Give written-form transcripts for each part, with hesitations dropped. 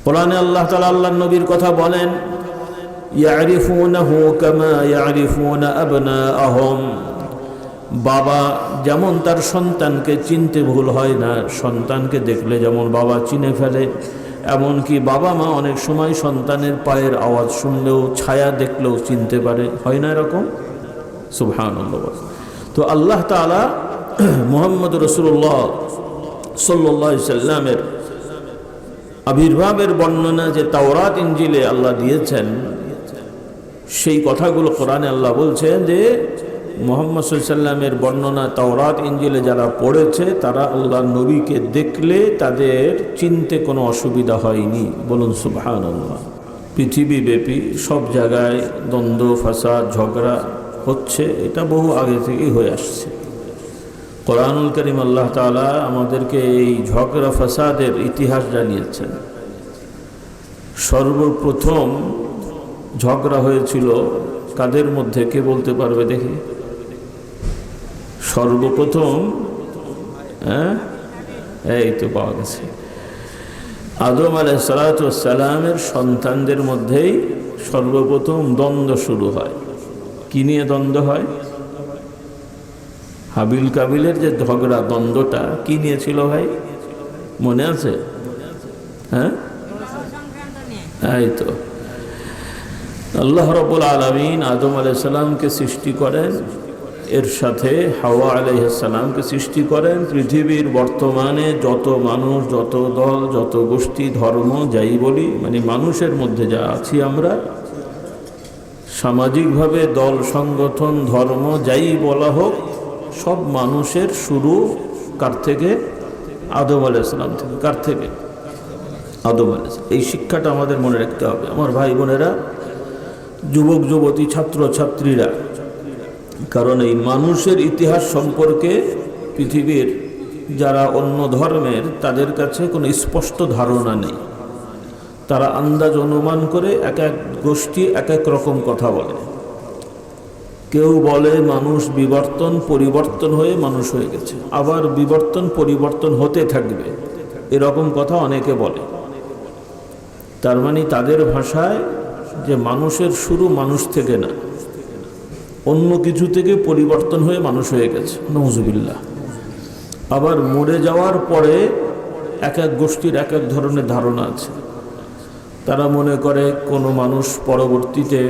কোরআনে আল্লাহ তাআলা আল্লাহর নবীর কথা বলেন, ইয়ারিফুনাহু কামা ইয়ারিফুনা আবনাআহুম। বাবা যেমন তার সন্তানকে চিনতে ভুল হয় না, সন্তানকে দেখলে যেমন বাবা চিনে ফেলে, এমনকি বাবা মা অনেক সময় সন্তানের পায়ের আওয়াজ শুনলেও ছায়া দেখলেও চিনতে পারে, হয় না এরকম? সুবহানাল্লাহ। তো আল্লাহ তাআলা মুহাম্মদ রাসূলুল্লাহ সাল্লাল্লাহু আলাইহি সাল্লামের আবির্ভাবের বর্ণনা যে তাওরাত ইনজিলে আল্লাহ দিয়েছেন, সেই কথাগুলো কোরআনে আল্লাহ বলছেন যে মুহাম্মদ সাল্লাল্লাহু আলাইহি সাল্লামের বর্ণনা তাওরাত ইনজিলে যারা পড়েছে তারা আল্লাহর নবীকে দেখলে তাদের চিনতে কোনো অসুবিধা হয়নি। বলুন সুবহানাল্লাহ। পৃথিবীব্যাপী সব জায়গায় দ্বন্দ্ব, ফাসাদ, ঝগড়া হচ্ছে, এটা বহু আগে থেকেই হয়ে আসছে। কোরআনুল কারীম আল্লাহ তাআলা আমাদেরকে এই ঝগড়া ফাসাদের ইতিহাস জানিয়েছেন। সর্বপ্রথম ঝগড়া হয়েছিল কাদের মধ্যে, কে বলতে পারবে দেখি? সর্বপ্রথম এই তো পাওয়া গেছে, আদম আলাইহিস সালাতু ওয়াস সালামের সন্তানদের মধ্যেই সর্বপ্রথম দ্বন্দ্ব শুরু হয়। কি নিয়ে দ্বন্দ্ব হয়? হাবিল কাবিলের যে ঝগড়া, দ্বন্দ্বটা কি নিয়ে ছিল ভাই, মনে আছে? হ্যাঁ, এই তো আল্লাহ রাব্বুল আলামিন আদম আলাইহিস সালামকে সৃষ্টি করেন, এর সাথে হাওয়া আলাইহিস সালামকে সৃষ্টি করেন। পৃথিবীর বর্তমানে যত মানুষ, যত দল, যত গোষ্ঠী, ধর্ম যাই বলি, মানে মানুষের মধ্যে যা আছি আমরা, সামাজিকভাবে দল, সংগঠন, ধর্ম যাই বলা হোক, সব মানুষের শুরু কার থেকে? আদম আলাইহিস সালাম থেকে। কার থেকে? আদম আলাইহিস সালাম। এই শিক্ষাটা আমাদের মনে রাখতে হবে আমার ভাই বোনেরা, যুবক যুবতী, ছাত্র ছাত্রীরা। কারণ এই মানুষের ইতিহাস সম্পর্কে পৃথিবীর যারা অন্য ধর্মের, তাদের কাছে কোনো স্পষ্ট ধারণা নেই। তারা আন্দাজ অনুমান করে এক এক গোষ্ঠী এক এক রকম কথা বলে। কেউ বলে মানুষ পরিবর্তন হয়ে মানুষ হয়ে গেছে, আবার পরিবর্তন হতে থাকবে, এরকম কথা অনেকে বলে। তার মানে তাদের ভাষায় যে মানুষের শুরু মানুষ থেকে না, অন্য কিছু থেকে পরিবর্তন হয়ে মানুষ হয়ে গেছে, নাউযুবিল্লাহ। আবার মরে যাওয়ার পরে এক এক গোষ্ঠীর এক এক ধরনের ধারণা আছে। তারা মনে করে কোনো মানুষ পরবর্তীতে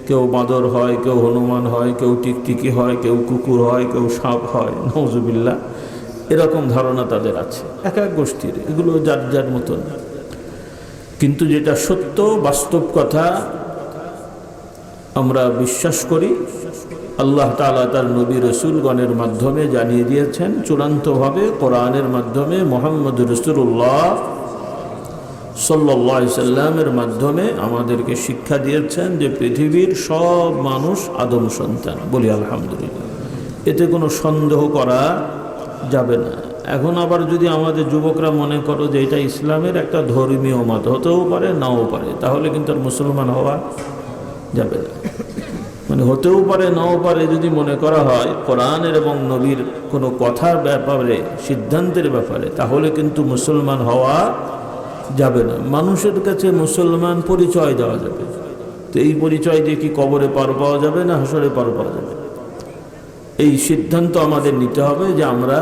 কেউ বাঁদর হয়, কেউ হনুমান হয়, কেউ টিকটিকি হয়, কেউ কুকুর হয়, কেউ সাপ হয়, নাউযুবিল্লাহ। এরকম ধারণা তাদের আছে এক এক গোষ্ঠীর, এগুলো যার যার মতন। কিন্তু যেটা সত্য বাস্তব কথা আমরা বিশ্বাস করি, আল্লাহ তাআলা তার নবী রাসূলগণের মাধ্যমে জানিয়ে দিয়েছেন, চূড়ান্তভাবে কোরআনের মাধ্যমে মুহাম্মদ রাসূলুল্লাহ সাল্লাল্লাহু আলাইহি সাল্লামের মাধ্যমে আমাদেরকে শিক্ষা দিয়েছেন যে পৃথিবীর সব মানুষ আদম সন্তান। বলি আলহামদুলিল্লাহ। এতে কোনো সন্দেহ করা যাবে না। এখন আবার যদি আমাদের যুবকরা মনে করো যে এটা ইসলামের একটা ধর্মীয় মত, হতেও পারে নাও পারে, তাহলে কিন্তু আর মুসলমান হওয়া যাবে না। মানে হতেও পারে নাও পারে যদি মনে করা হয় কোরআনের এবং নবীর কোনো কথার ব্যাপারে, সিদ্ধান্তের ব্যাপারে, তাহলে কিন্তু মুসলমান হওয়া যাবে না। মানুষের কাছে মুসলমান পরিচয় দেওয়া যাবে, তো এই পরিচয় দিয়ে কি কবরে পার পাওয়া যাবে না হাসরে পার পাওয়া যাবে? এই সিদ্ধান্ত আমাদের নিতে হবে যে আমরা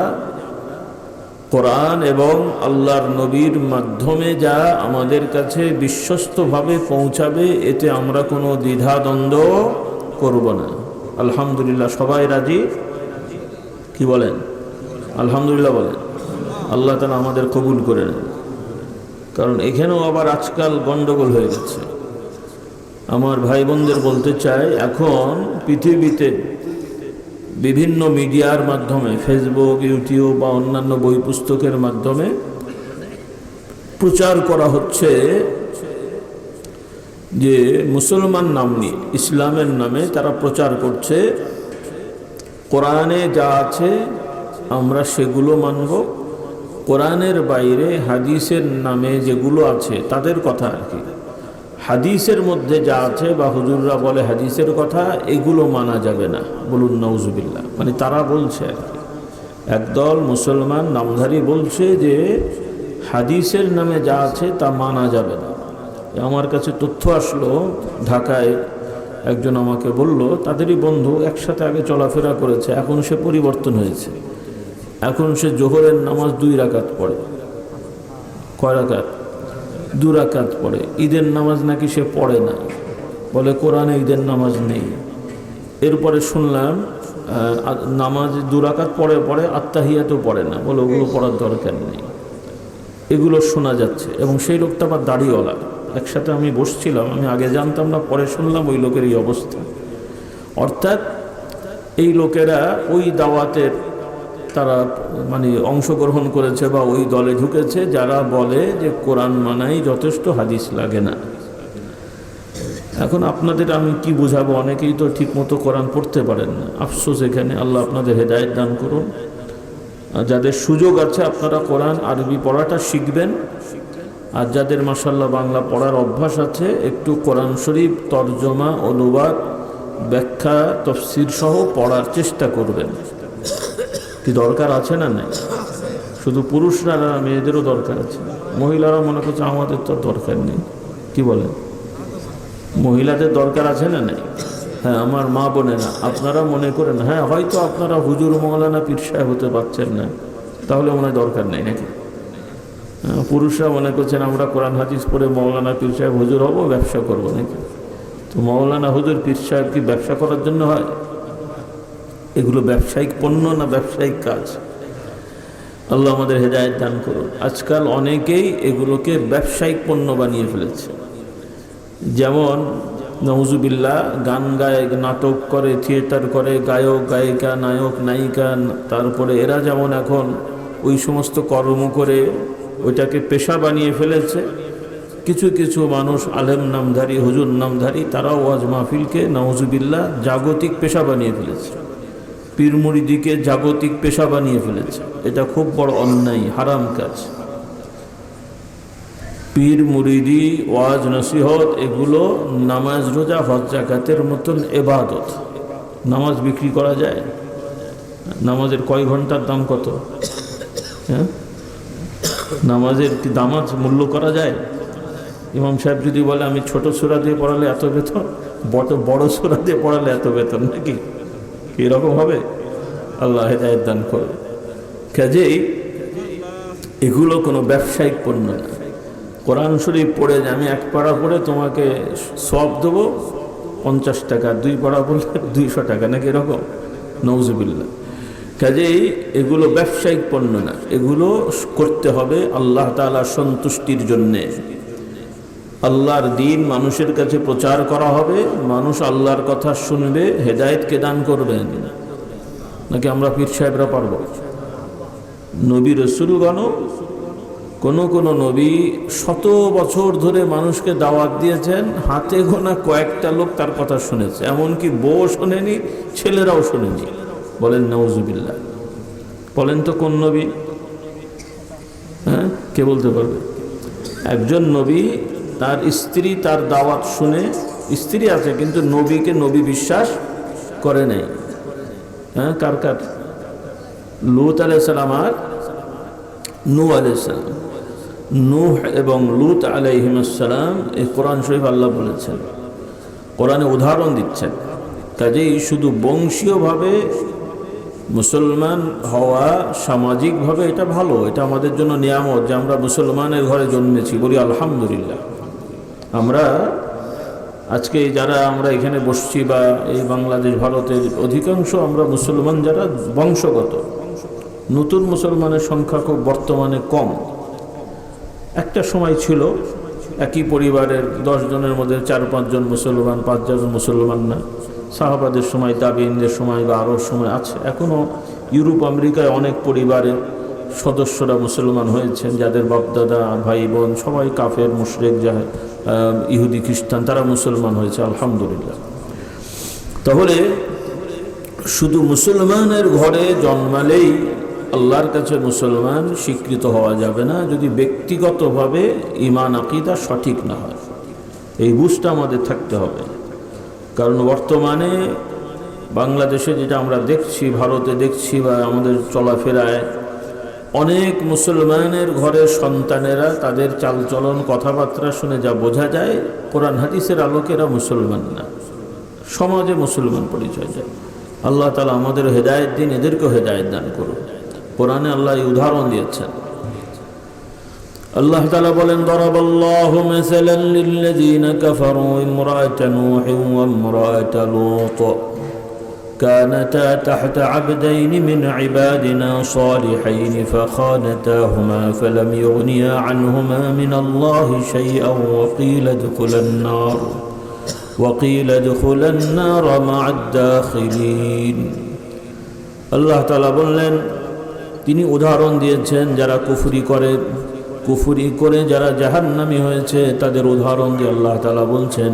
কোরআন এবং আল্লাহর নবীর মাধ্যমে যা আমাদের কাছে বিশ্বস্তভাবে পৌঁছাবে, এতে আমরা কোনো দ্বিধাদ্বন্দ্ব করব না। আলহামদুলিল্লাহ। সবাই রাজি? কি বলেন? আলহামদুলিল্লাহ বলেন। আল্লাহ তাআলা আমাদের কবুল করে নেন। কারণ এখানেও আবার আজকাল গন্ডগোল হয়ে গেছে। আমার ভাই বোনদের বলতে চাই, এখন পৃথিবীতে বিভিন্ন মিডিয়ার মাধ্যমে, ফেসবুক, ইউটিউব বা অন্যান্য বই পুস্তকের মাধ্যমে প্রচার করা হচ্ছে যে মুসলমান নাম নিয়ে, ইসলামের নামে তারা প্রচার করছে কোরআনে যা আছে আমরা সেগুলো মানব, কোরআনের বাইরে হাদিসের নামে যেগুলো আছে তাদের কথা আর কি, হাদিসের মধ্যে যা আছে বা হুজুররা বলে হাদিসের কথা, এগুলো মানা যাবে না। বলুন নাউজুবিল্লাহ। মানে তারা বলছে আর কি, একদল মুসলমান নামধারী বলছে যে হাদিসের নামে যা আছে তা মানা যাবে না। আমার কাছে তথ্য আসলো, ঢাকায় একজন আমাকে বলল, তাদেরই বন্ধু, একসাথে আগে চলাফেরা করেছে, এখন সে পরিবর্তন হয়েছে, এখন সে জোহরের নামাজ 2 রাকাত পড়ে। কয় রাকাত? 2 রাকাত পড়ে। ঈদের নামাজ নাকি সে পড়ে না, বলে কোরআনে ঈদের নামাজ নেই। এরপরে শুনলাম নামাজ 2 রাকাত পড়ে পড়ে আত্তাহিয়াতও পড়ে না, বলে ওগুলো পড়ার দরকার নেই। এগুলো শোনা যাচ্ছে, এবং সেই লোকটা আবার দাড়িওয়ালা। একসাথে আমি বসছিলাম, আমি আগে জানতাম না, পরে শুনলাম ওই লোকের এই অবস্থা। অর্থাৎ এই লোকেরা ওই দাওয়াতের তারা মানে অংশগ্রহণ করেছে বা ওই দলে ঢুকেছে যারা বলে যে কোরআন মানাই যথেষ্ট, হাদিস লাগে না। এখন আপনাদের আমি কি বুঝাবো, অনেকেই তো ঠিক মতো কোরআন পড়তে পারেন না। আফসোস এখানে, আল্লাহ আপনাদের হেদায়েত দান করুন। আর যাদের সুযোগ আছে আপনারা কোরআন আরবি পড়াটা শিখবেন, আর যাদের মাশাআল্লাহ বাংলা পড়ার অভ্যাস আছে একটু কোরআন শরীফ তরজমা, অনুবাদ, ব্যাখ্যা, তফসির সহ পড়ার চেষ্টা করবেন। কি দরকার আছে না? নাই। শুধু পুরুষরা না, মেয়েদেরও দরকার আছে। মহিলারা মনে করছে আমাদের তো দরকার নেই। কি বলেন? মহিলাদের দরকার আছে না? নাই। হ্যাঁ, আমার মা বোনেরা, আপনারা মনে করেন হ্যাঁ হয়তো আপনারা হুজুর মৌলানা পীর সাহেব হতে পারছেন না, তাহলে মনে হয় দরকার নেই নাকি? পুরুষরা মনে করছেন আমরা কোরআন হাদিস পড়ে মৌলানা পীর সাহেব হুজুর হব, ব্যবসা করবো নাকি? তো মৌলানা হুজুর পীর সাহেব কি ব্যবসা করার জন্য হয়? এগুলো ব্যবসায়িক পণ্য না ব্যবসায়িক কাজ? আল্লাহ আমাদের হেদায়েত দান করুন। আজকাল অনেকেই এগুলোকে ব্যবসায়িক পণ্য বানিয়ে ফেলেছে। যেমন নওজুবিল্লাহ, গান গায়, নাটক করে, থিয়েটার করে, গায়ক গায়িকা, নায়ক নায়িকা, তারপরে এরা যেমন এখন ওই সমস্ত কর্ম করে ওইটাকে পেশা বানিয়ে ফেলেছে। কিছু কিছু মানুষ আলেম নামধারী, হুজুর নামধারী, তারাও ওয়াজ মাহফিলকে নওজুবিল্লাহ জাগতিক পেশা বানিয়ে ফেলেছে, পীর মুরিদিকে জাগতিক পেশা বানিয়ে ফেলেছে। এটা খুব বড় অন্যায়, হারাম কাজ। পীর মুরিদি, ওয়াজ নসিহত এগুলো নামাজ রোজা হজ জাকাতের মতন ইবাদত। নামাজ বিক্রি করা যায়? নামাজের কয় ঘন্টার দাম কত? হ্যাঁ, নামাজের কি দামাজ মূল্য করা যায়? ইমাম সাহেব যদি বলে আমি ছোট সূরা দিয়ে পড়ালে এত বেতন, বড় সূরা দিয়ে পড়ালে এত বেতন, নাকি এরকম হবে? আল্লাহ হেদায়েত দান করে। কাজেই এগুলো কোনো ব্যবসায়িক পণ্য না। কোরআন শরীফ পড়ে যে আমি 1 পারা পড়ে তোমাকে সওয়াব দেবো 50 টাকা, 2 পারা পড়লে 200 টাকা, নাকি এরকম? নওজুবিল্লাহ। কাজেই এগুলো ব্যবসায়িক পণ্য না, এগুলো করতে হবে আল্লাহ তাআলার সন্তুষ্টির জন্যে। আল্লাহর দ্বীন মানুষের কাছে প্রচার করা হবে, মানুষ আল্লাহর কথা শুনবে, হেদায়েতকে দান করবেন। নাকি আমরা পীর সাহেবরা পারবো? নবী রাসূলগণও কোন নবী 100 বছর ধরে মানুষকে দাওয়াত দিয়েছেন, হাতে গোনা কয়েকটা লোক তার কথা শুনেছে, এমনকি বউ শোনেনি, ছেলেরাও শোনেনি। বলেন নাউজুবিল্লাহ। বলেন তো কোন নবী? হ্যাঁ, কে বলতে পারবে? একজন নবী তার স্ত্রী তার দাওয়াত শুনে, স্ত্রী আছে কিন্তু নবীকে নবী বিশ্বাস করে নাই। হ্যাঁ, কার কার? লূত আলাইহিস সালাম আর নূহ আলাইহিস সালাম। নূহ এবং লূত আলাইহিস সালাম এই কোরআন শরীফ আল্লাহ বলেছেন, কোরআনে উদাহরণ দিচ্ছেন। কাজেই শুধু বংশীয়ভাবে মুসলমান হওয়া, সামাজিকভাবে এটা ভালো, এটা আমাদের জন্য নিয়ামত যে আমরা মুসলমানের ঘরে জন্মেছি, বলি আলহামদুলিল্লাহ। আমরা আজকে যারা আমরা এখানে বসছি বা এই বাংলাদেশ ভারতের অধিকাংশ আমরা মুসলমান যারা বংশগত, নতুন মুসলমানের সংখ্যা খুব বর্তমানে কম। একটা সময় ছিল একই পরিবারের 10 জনের মধ্যে 4-5 জন মুসলমান, 5 জন মুসলমান না। সাহাবাদের সময়, তাবিঈনদের সময় বা আরও সময় আছে। এখনও ইউরোপ আমেরিকায় অনেক পরিবারের সদস্যরা মুসলমান হয়েছেন, যাদের বাপদাদা ভাই বোন সবাই কাফের মুশরিক, ইহুদি খ্রিস্টান, তারা মুসলমান হয়েছে আলহামদুলিল্লাহ। তাহলে শুধু মুসলমানের ঘরে জন্মালেই আল্লাহর কাছে মুসলমান স্বীকৃত হওয়া যাবে না, যদি ব্যক্তিগতভাবে ঈমান আকীদা সঠিক না হয়। এই বুঝটা আমাদের থাকতে হবে। কারণ বর্তমানে বাংলাদেশে যেটা আমরা দেখছি, ভারতে দেখছি, বা আমাদের চলাফেরায় অনেক মুসলমানের ঘরের সন্তানেরা তাদের চালচলন কথাবার্তা শুনে যা বোঝা যায় কোরআন হাদিসের আলোকেরা মুসলমান না, সমাজে মুসলমান পরিচয় দেয়। আল্লাহ তাআলা আমাদের হেদায়েত দিন, এদেরকেও হেদায়েত দান করুন। কোরআনে আল্লাহ এই উদাহরণ দিয়েছেন। আল্লাহ তাআলা বলেন, দারাবাল্লাহু মাসালান লিল্লাযীনা কাফারু ইমরাআতা নূহিন ওয়া ইমরাআতা লূত كانتا تحت عبدين من عبادنا صالحين فخانتاهما فلم يغنيا عنهما من الله شيئا وقيل ادخلا النار مع الداخلين। আল্লাহ তাআলা বললেন, তিনি উদাহরণ দিয়েছেন যারা কুফরি করে যারা জাহান্নামী হয়েছে তাদের উদাহরণ দিয়ে আল্লাহ তাআলা বলছেন,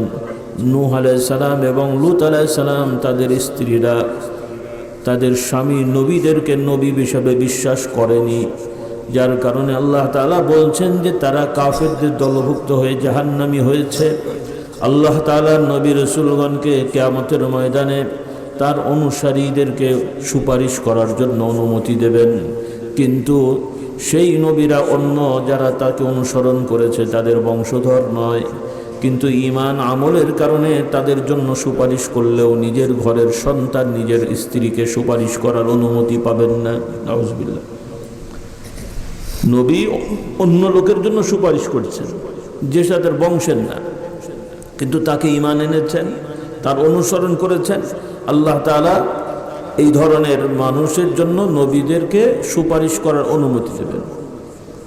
নূহ আলাইহিস সালাম এবং লূত আলাইহিস সালাম তাদের স্ত্রীরা তাদের স্বামী নবীদেরকে নবী হিসেবে বিশ্বাস করেনি, যার কারণে আল্লাহ তাআলা বলছেন যে তারা কাফেরদের দলভুক্ত হয়ে জাহান্নামী হয়েছে। আল্লাহ তাআলা নবী রাসূলগণকে কিয়ামতের ময়দানে তার অনুসারীদেরকে সুপারিশ করার জন্য অনুমতি দেবেন, কিন্তু সেই নবীরা অন্য যারা তাকে অনুসরণ করেছে তাদের বংশধর নয়, কিন্তু ঈমান আমলের কারণে তাদের জন্য সুপারিশ করলেও নিজের ঘরের সন্তান নিজের স্ত্রীকে সুপারিশ করার অনুমতি পাবেন না। নাউজুবিল্লাহ। নবী অন্য লোকের জন্য সুপারিশ করছেন যে তাদের বংশের না, কিন্তু তাকে ঈমান এনেছেন, তার অনুসরণ করেছেন। আল্লাহ তাআলা এই ধরনের মানুষের জন্য নবীদেরকে সুপারিশ করার অনুমতি দেবেন,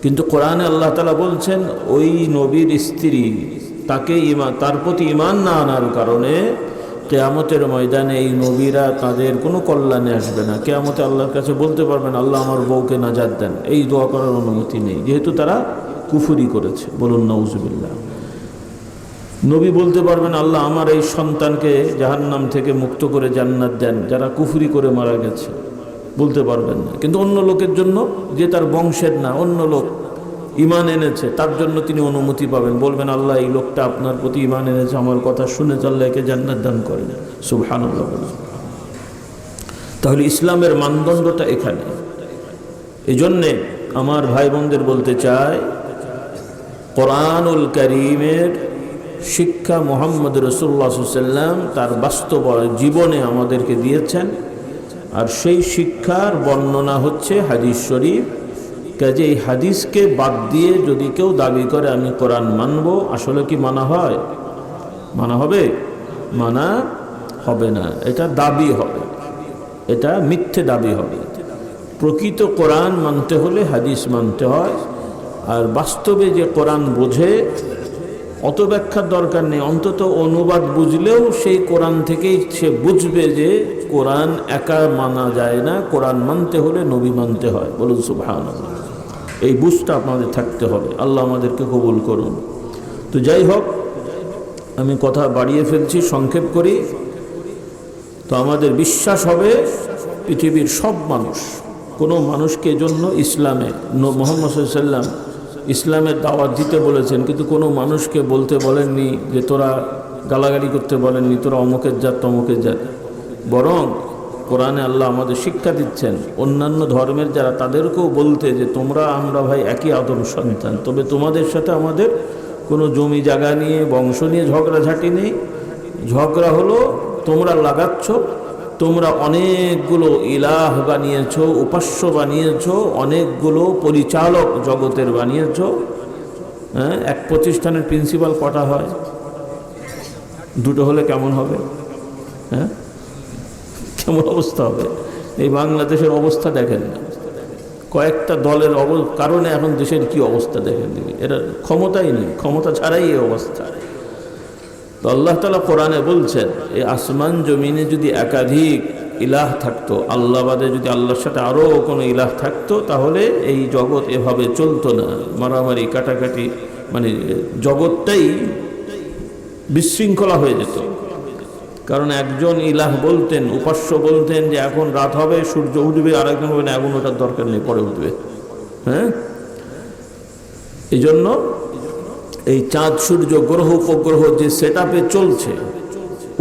কিন্তু কোরআনে আল্লাহ তাআলা বলছেন ওই নবীর স্ত্রী তার প্রতি ঈমান না আনার কারণে কিয়ামতের ময়দানে এই নবীরা তাদের কোনো কল্যাণে আসবে না। কিয়ামতে আল্লাহর কাছে বলতে পারবেন, আল্লাহ আমার বউকে নাজাত দেন, এই দোয়া করার অনুমতি নেই, যেহেতু তারা কুফরি করেছে। বলুন নাউজুবিল্লাহ। নবী বলতে পারবেন, আল্লাহ আমার এই সন্তানকে জাহান্নাম থেকে মুক্ত করে জান্নাত দেন, যারা কুফরি করে মারা গেছে, বলতে পারবেন না। কিন্তু অন্য লোকের জন্য, যে তার বংশের না, অন্য লোক ঈমান এনেছে, তার জন্য তিনি অনুমতি পাবেন, বলবেন আল্লাহ এই লোকটা আপনার প্রতি ঈমান এনেছে, আমার কথা শুনে আল্লাহ একে জান্নাত দান করেন। সুবহানাল্লাহ। তাহলে ইসলামের মানদণ্ডটা এখানে। এই জন্যে আমার ভাই বোনদের বলতে চাই, কোরআনুল কারীমের শিক্ষা মুহাম্মদ রাসূলুল্লাহ সাল্লাল্লাহু আলাইহি ওয়াসাল্লাম তার বাস্তব জীবনে আমাদেরকে দিয়েছেন, আর সেই শিক্ষার বর্ণনা হচ্ছে হাদিস শরীফ। কাজে এই হাদিসকে বাদ দিয়ে যদি কেউ দাবি করে আমি কোরআন মানব, আসলে কি মানা হয়? মানা হবে? মানা হবে না, এটা দাবি হবে, এটা মিথ্যে দাবি হবে। প্রকৃত কোরআন মানতে হলে হাদিস মানতে হয়, আর বাস্তবে যে কোরআন বোঝে অত ব্যাখ্যার দরকার নেই, অন্তত অনুবাদ বুঝলেও সেই কোরআন থেকেই সে বুঝবে যে কোরআন একা মানা যায় না, কোরআন মানতে হলে নবী মানতে হয়। বলুন সুবহানাল্লাহ। এই বুঝটা আপনাদের থাকতে হবে। আল্লাহ আমাদেরকে কবুল করুন। তো যাই হোক, আমি কথা বাড়িয়ে ফেলছি, সংক্ষেপ করি। তো আমাদের বিশ্বাস হবে পৃথিবীর সব মানুষ, কোনো মানুষকে জন্য ইসলামে মুহাম্মদ সাল্লাল্লাহু আলাইহি ওয়াসাল্লাম ইসলামের দাওয়াত দিতে বলেছেন, কিন্তু কোনো মানুষকে বলতে বলেননি যে তোরা গালাগালি করতে বলেননি, তোরা অমুকের জাত তমুকের জাত। বরং কোরআনে আল্লাহ আমাদের শিক্ষা দিচ্ছেন অন্যান্য ধর্মের যারা, তাদেরকেও বলতে যে তোমরা আমরা ভাই একই আদম সন্তান, তবে তোমাদের সাথে আমাদের কোনো জমি জায়গা নিয়ে বংশ নিয়ে ঝগড়াঝাটি নেই। ঝগড়া হলো তোমরা লাগাচ্ছ, তোমরা অনেকগুলো ইলাহ বানিয়েছ, উপাস্য বানিয়েছ, অনেকগুলো পরিচালক জগতের বানিয়েছ। হ্যাঁ, এক প্রতিষ্ঠানের প্রিন্সিপাল কটা হয়? দুটো হলে কেমন হবে? হ্যাঁ, কেমন অবস্থা হবে? এই বাংলাদেশের অবস্থা দেখেন না, কয়েকটা দলের কারণে এখন দেশের কি অবস্থা দেখেন দেখি। এরা ক্ষমতাই নেই, ক্ষমতা ছাড়াই এই অবস্থা। তো আল্লাহ তাআলা কোরআনে বলছেন, এই আসমান জমিনে যদি একাধিক ইলাহ থাকতো, আল্লাহ বাদে যদি আল্লাহর সাথে আরও কোনো ইলাহ থাকতো, তাহলে এই জগৎ এভাবে চলতো না। মারামারি কাটাকাটি, মানে জগৎটাই বিশৃঙ্খলা হয়ে যেত। কারণ একজন ইলাহ বলতেন, উপাস্য বলতেন যে এখন রাত হবে, সূর্য উঠবে, আর একজন বলবেন এখন ওটার দরকার নেই, পরে উঠবে। হ্যাঁ, এই জন্য এই চাঁদ সূর্য গ্রহ উপগ্রহ যে সেট আপে চলছে,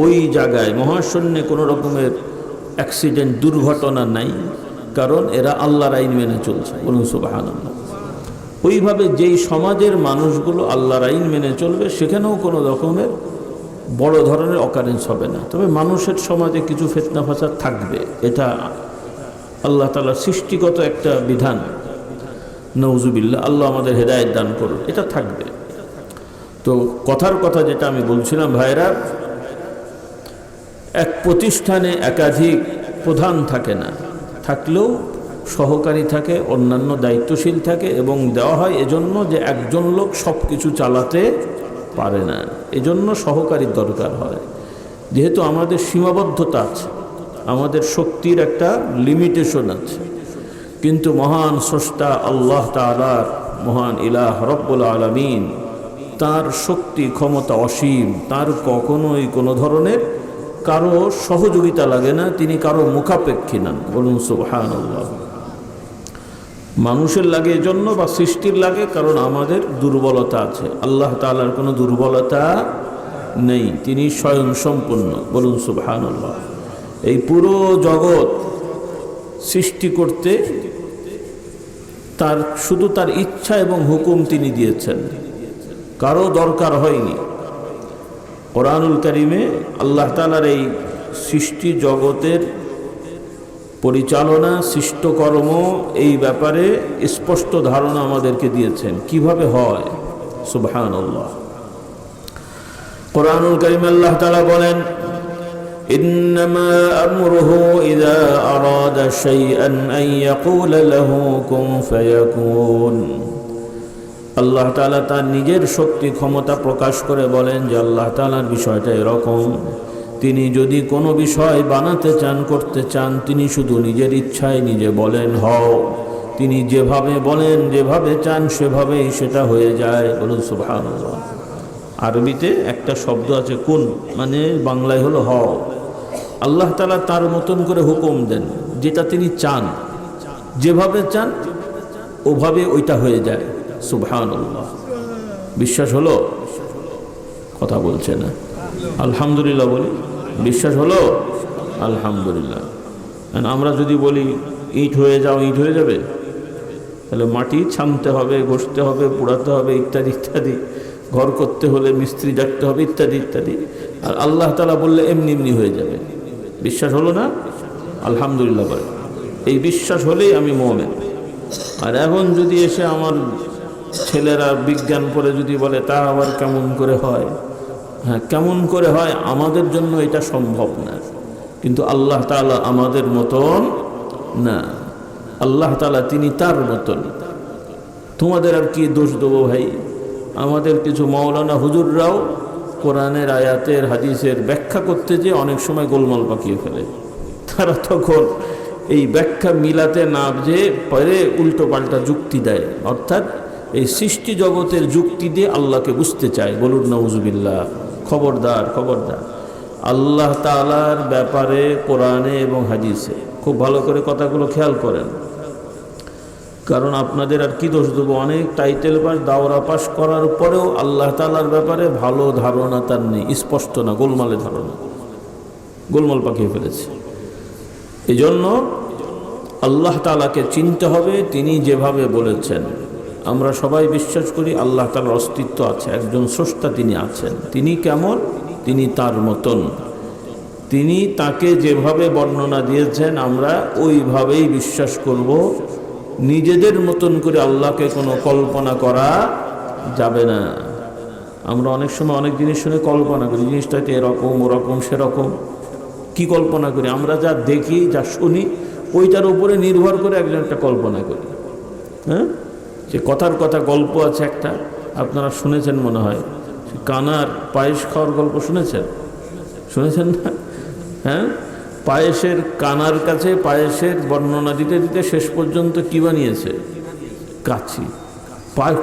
ওই জায়গায় মহাশূন্যে কোনো রকমের অ্যাক্সিডেন্ট দুর্ঘটনা নাই, কারণ এরা আল্লাহর আইন মেনে চলছে। বলুন সুবহানাল্লাহ। ওইভাবে যেই সমাজের মানুষগুলো আল্লাহর আইন মেনে চলবে সেখানেও কোনো রকমের বড় ধরনের অকারেন্স হবে না। তবে মানুষের সমাজে কিছু ফিতনা ফাসাদ থাকবে, এটা আল্লাহ তাআলার সৃষ্টিগত একটা বিধান। নাউজুবিল্লাহ, আল্লাহ আমাদের হেদায়েত দান করুন। এটা থাকবে। তো কথার কথা যেটা আমি বলছিলাম ভাইরা, এক প্রতিষ্ঠানে একাধিক প্রধান থাকে না, থাকলেও সহকারী থাকে, অন্যান্য দায়িত্বশীল থাকে, এবং দেওয়া হয় এজন্য যে একজন লোক সব কিছু চালাতে পারে না, এজন্য সহকারীর দরকার হয়। যেহেতু আমাদের সীমাবদ্ধতা আছে, আমাদের শক্তির একটা লিমিটেশন আছে, কিন্তু মহান স্রষ্টা আল্লাহ তাআলার, মহান ইলাহ রব্বুল আলামিন, তার শক্তি ক্ষমতা অসীম। তার কখনোই কোনো ধরনের কারো সহযোগিতা লাগে না, তিনি কারো মুখাপেক্ষী নন। বলুন সুবহানাল্লাহ। মানুষের লাগে এজন্য, বা সৃষ্টির লাগে কারণ আমাদের দুর্বলতা আছে। আল্লাহ তাআলার কোনো দুর্বলতা নেই, তিনি স্বয়ং সম্পূর্ণ। বলুন সুবহানাল্লাহ। এই পুরো জগৎ সৃষ্টি করতে তার শুধু তার ইচ্ছা এবং হুকুম তিনি দিয়েছেন, কারো দরকার হয়নি। কোরআনুল কারীমে আল্লাহ তাআলার এই সৃষ্টি জগতের পরিচালনা, সৃষ্টকর্ম, এই ব্যাপারে স্পষ্ট ধারণা আমাদেরকে দিয়েছেন কিভাবে হয়। সুবহানাল্লাহ। কোরআনুল কারীমে আল্লাহ তাআলা বলেন, ইন্নামা আমরুহু ইযা আরাদা শাইআন আন ইয়াকুলা লাহু কুন ফায়াকুন। আল্লাহ তাআলা তার নিজের শক্তি ক্ষমতা প্রকাশ করে বলেন যে আল্লাহ তাআলার বিষয়টা এরকম, তিনি যদি কোনো বিষয় বানাতে চান, করতে চান, তিনি শুধু নিজের ইচ্ছায় নিজে বলেন হও। তিনি যেভাবে বলেন, যেভাবে চান, সেভাবেই সেটা হয়ে যায়। বলুন সুবহানাল্লাহ। আরবিতে একটা শব্দ আছে কুন, মানে বাংলায় হলো হও। আল্লাহ তাআলা তার মতন করে হুকুম দেন, যেটা তিনি চান, যেভাবে চান ওভাবে ওইটা হয়ে যায়। সুবহানাল্লাহ। বিশ্বাস হলো? কথা বলছে না। আলহামদুলিল্লাহ বলি। বিশ্বাস হলো? আলহামদুলিল্লাহ। আমরা যদি বলি ইট হয়ে যাও, ইট হয়ে যাবে? তাহলে মাটি ছানতে হবে, ঘষতে হবে, পোড়াতে হবে, ইত্যাদি ইত্যাদি। ঘর করতে হলে মিস্ত্রি ডাকতে হবে, ইত্যাদি ইত্যাদি। আর আল্লাহ তাআলা বললে এমনি এমনি হয়ে যাবে। বিশ্বাস হলো না? আলহামদুলিল্লাহ বলে। এই বিশ্বাস হলেই আমি মুমিন। আর এখন যদি এসে আমার ছেলেরা বিজ্ঞান পড়ে যদি বলে তা আবার কেমন করে হয়, হ্যাঁ কেমন করে হয়, আমাদের জন্য এটা সম্ভব না। কিন্তু আল্লাহ তাআলা আমাদের মতন না। আল্লাহ তাআলা তিনি তার মতন। তোমাদের আর কি দোষ দেবো ভাই? আমাদের কিছু মাওলানা হুজুররাও কোরআনের আয়াতের হাদিসের ব্যাখ্যা করতে যে অনেক সময় গোলমাল পাকিয়ে ফেলে। তারা তখন এই ব্যাখ্যা মিলাতে না যে পরে উল্টো পাল্টা যুক্তি দেয়, অর্থাৎ এই সৃষ্টি জগতের যুক্তি দিয়ে আল্লাহকে বুঝতে চায়। বলুন নাউজুবিল্লাহ। খবরদার, খবরদার। আল্লাহ তাআলার ব্যাপারে কোরআনে এবং হাদিসে খুব ভালো করে কথাগুলো খেয়াল করেন, কারণ আপনাদের আর কি দোষ দেবো? অনেক টাইটেল পাস, দাওরা পাস করার পরেও আল্লাহ তাআলার ব্যাপারে ভালো ধারণা তার নেই, স্পষ্ট না, গোলমালে ধারণা, গোলমাল পাকিয়ে ফেলেছে। এই জন্য আল্লাহ তাআলাকে চিনতে হবে, তিনি যেভাবে বলেছেন। আমরা সবাই বিশ্বাস করি আল্লাহ তাআলার অস্তিত্ব আছে, একজন স্রষ্টা তিনি আছেন। তিনি কেমন? তিনি তার মতন। তিনি তাকে যেভাবে বর্ণনা দিয়েছেন আমরা ওইভাবেই বিশ্বাস করব। নিজেদের মতন করে আল্লাহকে কোনো কল্পনা করা যাবে না। আমরা অনেক সময় অনেক জিনিস শুনে কল্পনা করি, জিনিসটা হয়তো এরকম, ওরকম, সেরকম। কি কল্পনা করি? আমরা যা দেখি, যা শুনি, ওইটার উপরে নির্ভর করে একজন একটা কল্পনা করি। হ্যাঁ, যে কথার কথা গল্প আছে একটা, আপনারা শুনেছেন মনে হয়, কানার পায়েস খাওয়ার গল্প শুনেছেন? শুনেছেন না? হ্যাঁ, পায়েসের কানার কাছে পায়েসের বর্ণনা দিতে দিতে শেষ পর্যন্ত কি বানিয়েছে? কাছি।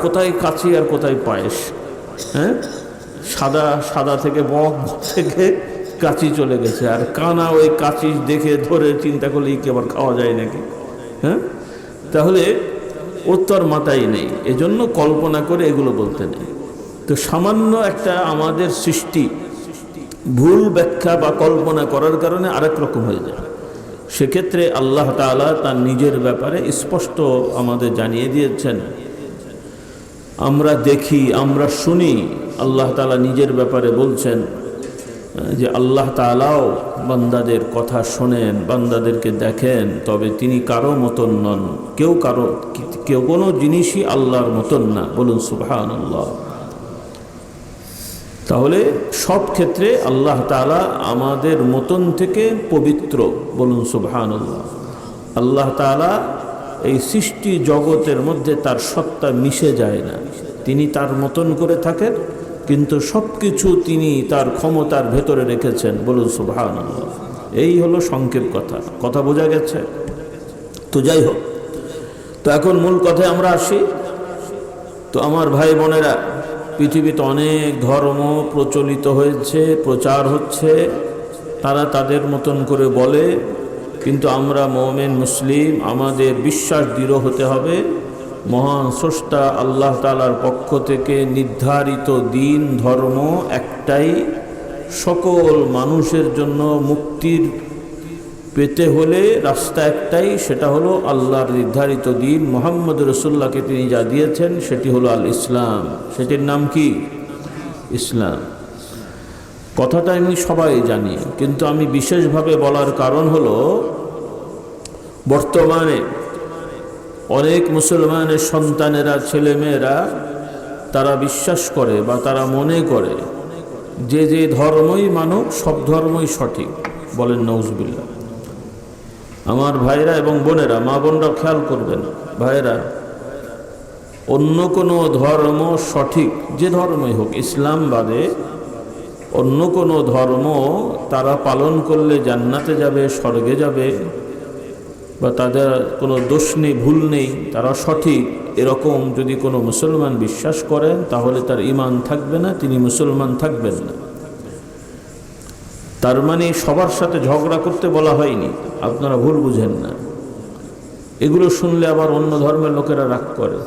কোথায় কাছি আর কোথায় পায়েস? হ্যাঁ, সাদা সাদা থেকে বক থেকে কাচি চলে গেছে, আর কানা ওই কাচি দেখে ধরে চিন্তা করলে কি আবার খাওয়া যায় নাকি? হ্যাঁ, তাহলে ওর তো আর মাথায় নেই। এজন্য কল্পনা করে এগুলো বলতে নেই। তো সামান্য একটা আমাদের সৃষ্টি ভুল ব্যাখ্যা বা কল্পনা করার কারণে আরেক রকম হয়ে যায়। সেক্ষেত্রে আল্লাহ তাআলা তার নিজের ব্যাপারে স্পষ্ট আমাদের জানিয়ে দিয়েছেন। আমরা দেখি, আমরা শুনি, আল্লাহ তাআলা নিজের ব্যাপারে বলছেন যে আল্লাহ তাআলাও বান্দাদের কথা শোনেন, বান্দাদেরকে দেখেন, তবে তিনি কারো মতন নন। কেউ কোনো জিনিসই আল্লাহর মতন না। বলুন সুবহানাল্লাহ। তাহলে সব ক্ষেত্রে আল্লাহ তাআলা আমাদের মতন থেকে পবিত্র। বলুন সুবহানাল্লাহ। আল্লাহ তাআলা এই সৃষ্টি জগতের মধ্যে তার সত্তা মিশে যায় না। তিনি তার মতন করে থাকেন, কিন্তু সব কিছু তিনি তার ক্ষমতার ভেতরে রেখেছেন। বলুন সুবহানাল্লাহ। এই হলো সংক্ষেপ কথা বোঝা গেছে? তো যাই হোক, তো এখন মূল কথায় আমরা আসি। তো আমার ভাই বোনেরা, পৃথিবীতে অনেক ধর্ম প্রচলিত হয়েছে, প্রচার হচ্ছে, তারা তাদের মতন করে বলে, কিন্তু আমরা মুমিন মুসলিম, আমাদের বিশ্বাস দৃঢ় হতে হবে মহান স্রষ্টা আল্লাহ তাআলার পক্ষ থেকে নির্ধারিত দিন ধর্ম একটাই, সকল মানুষের জন্য মুক্তির পেতে হলে রাস্তা একটাই, সেটা হলো আল্লাহর নির্ধারিত দিন। মুহাম্মদ রাসূলুল্লাহকে তিনি যা দিয়েছেন সেটি হলো আল ইসলাম। সেটির নাম কি? ইসলাম। কথাটা আমি সবাই জানি, কিন্তু আমি বিশেষভাবে বলার কারণ হলো বর্তমানে অনেক মুসলমানের সন্তানেরা, ছেলেমেয়েরা তারা বিশ্বাস করে বা তারা মনে করে যে যে ধর্মই মানুক সব ধর্মই সঠিক। বলেন নাউজুবিল্লাহ। আমার ভাইরা এবং বোনেরা, মা বোনরা খেয়াল করবেন, ভাইরা, অন্য কোনো ধর্ম সঠিক, যে ধর্মই হোক, ইসলাম বাদে অন্য কোনো ধর্ম তারা পালন করলে জান্নাতে যাবে, স্বর্গে যাবে, বা তাদের কোনো দোষ নেই, ভুল নেই, তারা সঠিক, এরকম যদি কোনো মুসলমান বিশ্বাস করেন তাহলে তার ঈমান থাকবে না, তিনি মুসলমান থাকবেন না। তার মানে সবার সাথে ঝগড়া করতে বলা হয়নি, আপনারা ভুল বুঝেন না। এগুলো শুনলে আবার অন্য ধর্মের লোকেরা রাগ করে।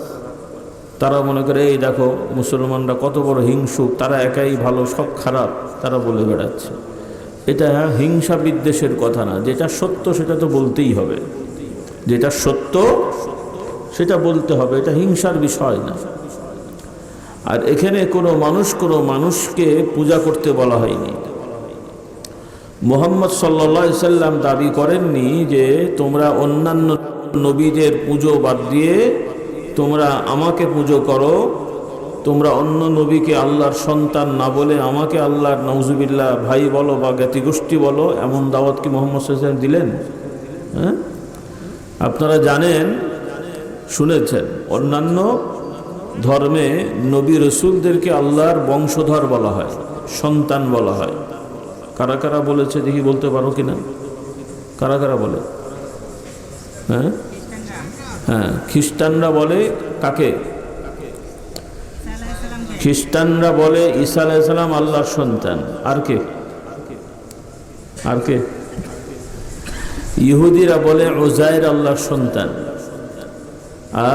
তারা মনে করে এই দেখো মুসলমানরা কত বড় হিংসুক, তারা একাই ভালো, সব খারাপ, তারা বলে বেড়াচ্ছে। এটা হিংসা বিদ্বেষের কথা না। যেটা সত্য সেটা তো বলতেই হবে, যেটা সত্য সেটা বলতে হবে, এটা হিংসার বিষয় না। আর এখানে কোনো মানুষকে পূজা করতে বলা হয়নি। মুহাম্মদ সাল্লাল্লাহু আলাইহি সাল্লাম দাবি করেননি যে তোমরা অন্যান্য নবীদের পুজো বাদ দিয়ে তোমরা আমাকে পুজো করো, তোমরা অন্য নবীকে আল্লাহর সন্তান না বলে আমাকে আল্লাহর নাউজুবিল্লাহ ভাই বলো বা জ্ঞাতিগোষ্ঠী বলো, এমন দাওয়াত কি মুহাম্মদ সাল্লাল্লাহু আলাইহি সাল্লাম দিলেন? হ্যাঁ, আপনারা জানেন, শুনেছেন, অন্যান্য ধর্মে নবী রসুলদেরকে আল্লাহর বংশধর বলা হয়, সন্তান বলা হয়। কারা কারা বলেছে দেখি, বলতে পারো কিনা? কারা কারা বলে? হ্যাঁ হ্যাঁ, খ্রিস্টানরা বলে কাকে? খ্রিস্টানরা বলে ঈসা আলাইহিস সালাম আল্লাহর সন্তান। আর কে? আর কে? ইহুদিরা বলে উযাইর আল্লাহর সন্তান।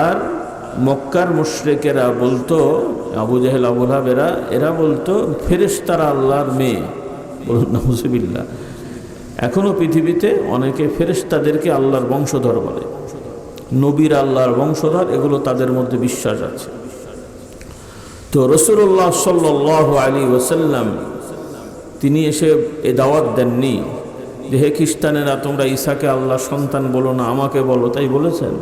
আর মক্কার মুশরিকেরা বলতো, আবু জেহেল, আবু লাহাব, এরা বলতো ফেরেশতারা আল্লাহর মেয়ে। বলুন নাউজুবিল্লাহ। এখনো পৃথিবীতে অনেকে ফেরেশতাদেরকে আল্লাহর বংশধর বলে, নবীর আল্লাহর বংশধর, এগুলো তাদের মধ্যে বিশ্বাস আছে। তো রাসূলুল্লাহ সাল্লাল্লাহু আলাইহি ওয়াসাল্লাম তিনি এসে এ দাওয়াত দেননি যে হে খ্রিস্টানেরা তোমরা ঈসাকে আল্লাহর সন্তান বলো না, আমাকে বলো, তাই বলেছেন?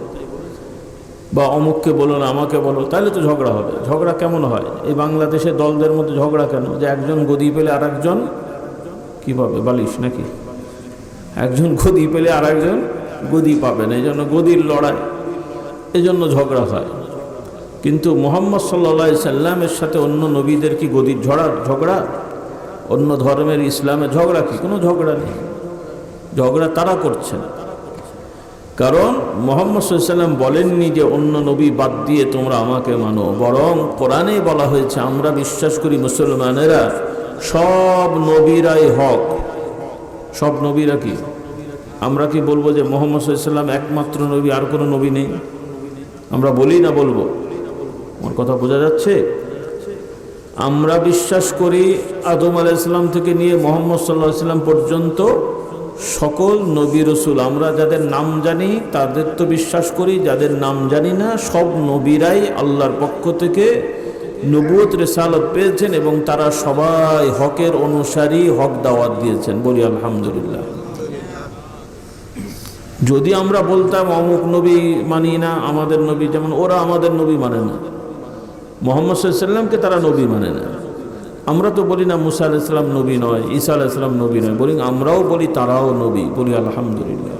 বা অমুককে বলো না, আমাকে বলো, তাহলে তো ঝগড়া হবে। ঝগড়া কেমন হয়? এই বাংলাদেশে দলদের মধ্যে ঝগড়া কেন? যে একজন গদি পেলে আর একজন কী পাবে? বালিশ নাকি? একজন গদি পেলে আর একজন গদি পাবে না, এই জন্য গদির লড়াই, এই জন্য ঝগড়া হয়। কিন্তু মুহাম্মদ সাল্লাল্লাহু আলাইহি সাল্লামের সাথে অন্য নবীদের কি গদির ঝগড়া? অন্য ধর্মের ইসলামের ঝগড়া কি? কোনো ঝগড়া নেই। ঝগড়া তারা করছেন, কারণ মুহাম্মদ সাল্লাল্লাহু আলাইহি সাল্লাম বলেননি যে অন্য নবী বাদ দিয়ে তোমরা আমাকে মানো, বরং কোরআনে বলা হয়েছে আমরা বিশ্বাস করি মুসলমানেরা সব নবীরাই হক। সব নবীরা কি? আমরা কি বলবো যে মুহাম্মদ সাল্লাল্লাহু আলাইহি সাল্লাম একমাত্র নবী, আর কোনো নবী নেই? আমরা বলি না বলবো? আমার কথা বোঝা যাচ্ছে? আমরা বিশ্বাস করি আদম আলাইহিস সালাম থেকে নিয়ে মুহাম্মদ সাল্লাল্লাহু আলাইহি সাল্লাম পর্যন্ত সকল নবী রসুল, আমরা যাদের নাম জানি তাদের তো বিশ্বাস করি, যাদের নাম জানি না সব নবীরাই আল্লাহর পক্ষ থেকে নবুয়ত রিসালাত পেয়েছেন এবং তারা সবাই হকের অনুসারী, হক দাওয়াত দিয়েছেন। বলি আলহামদুলিল্লাহ। যদি আমরা বলতাম অমুক নবী মানি না, আমাদের নবী, যেমন ওরা আমাদের নবী মানে না, মুহাম্মদ সাল্লাল্লাহু আলাইহি ওয়াসাল্লামকে তারা নবী মানে না, আমরা তো বলি না মুসা আলাইহিস সালাম নবী নয়, ঈসা আলাইহিস সালাম নবী নয়, বলি আমরাও বলি তারাও নবী। বলি আলহামদুলিল্লাহ।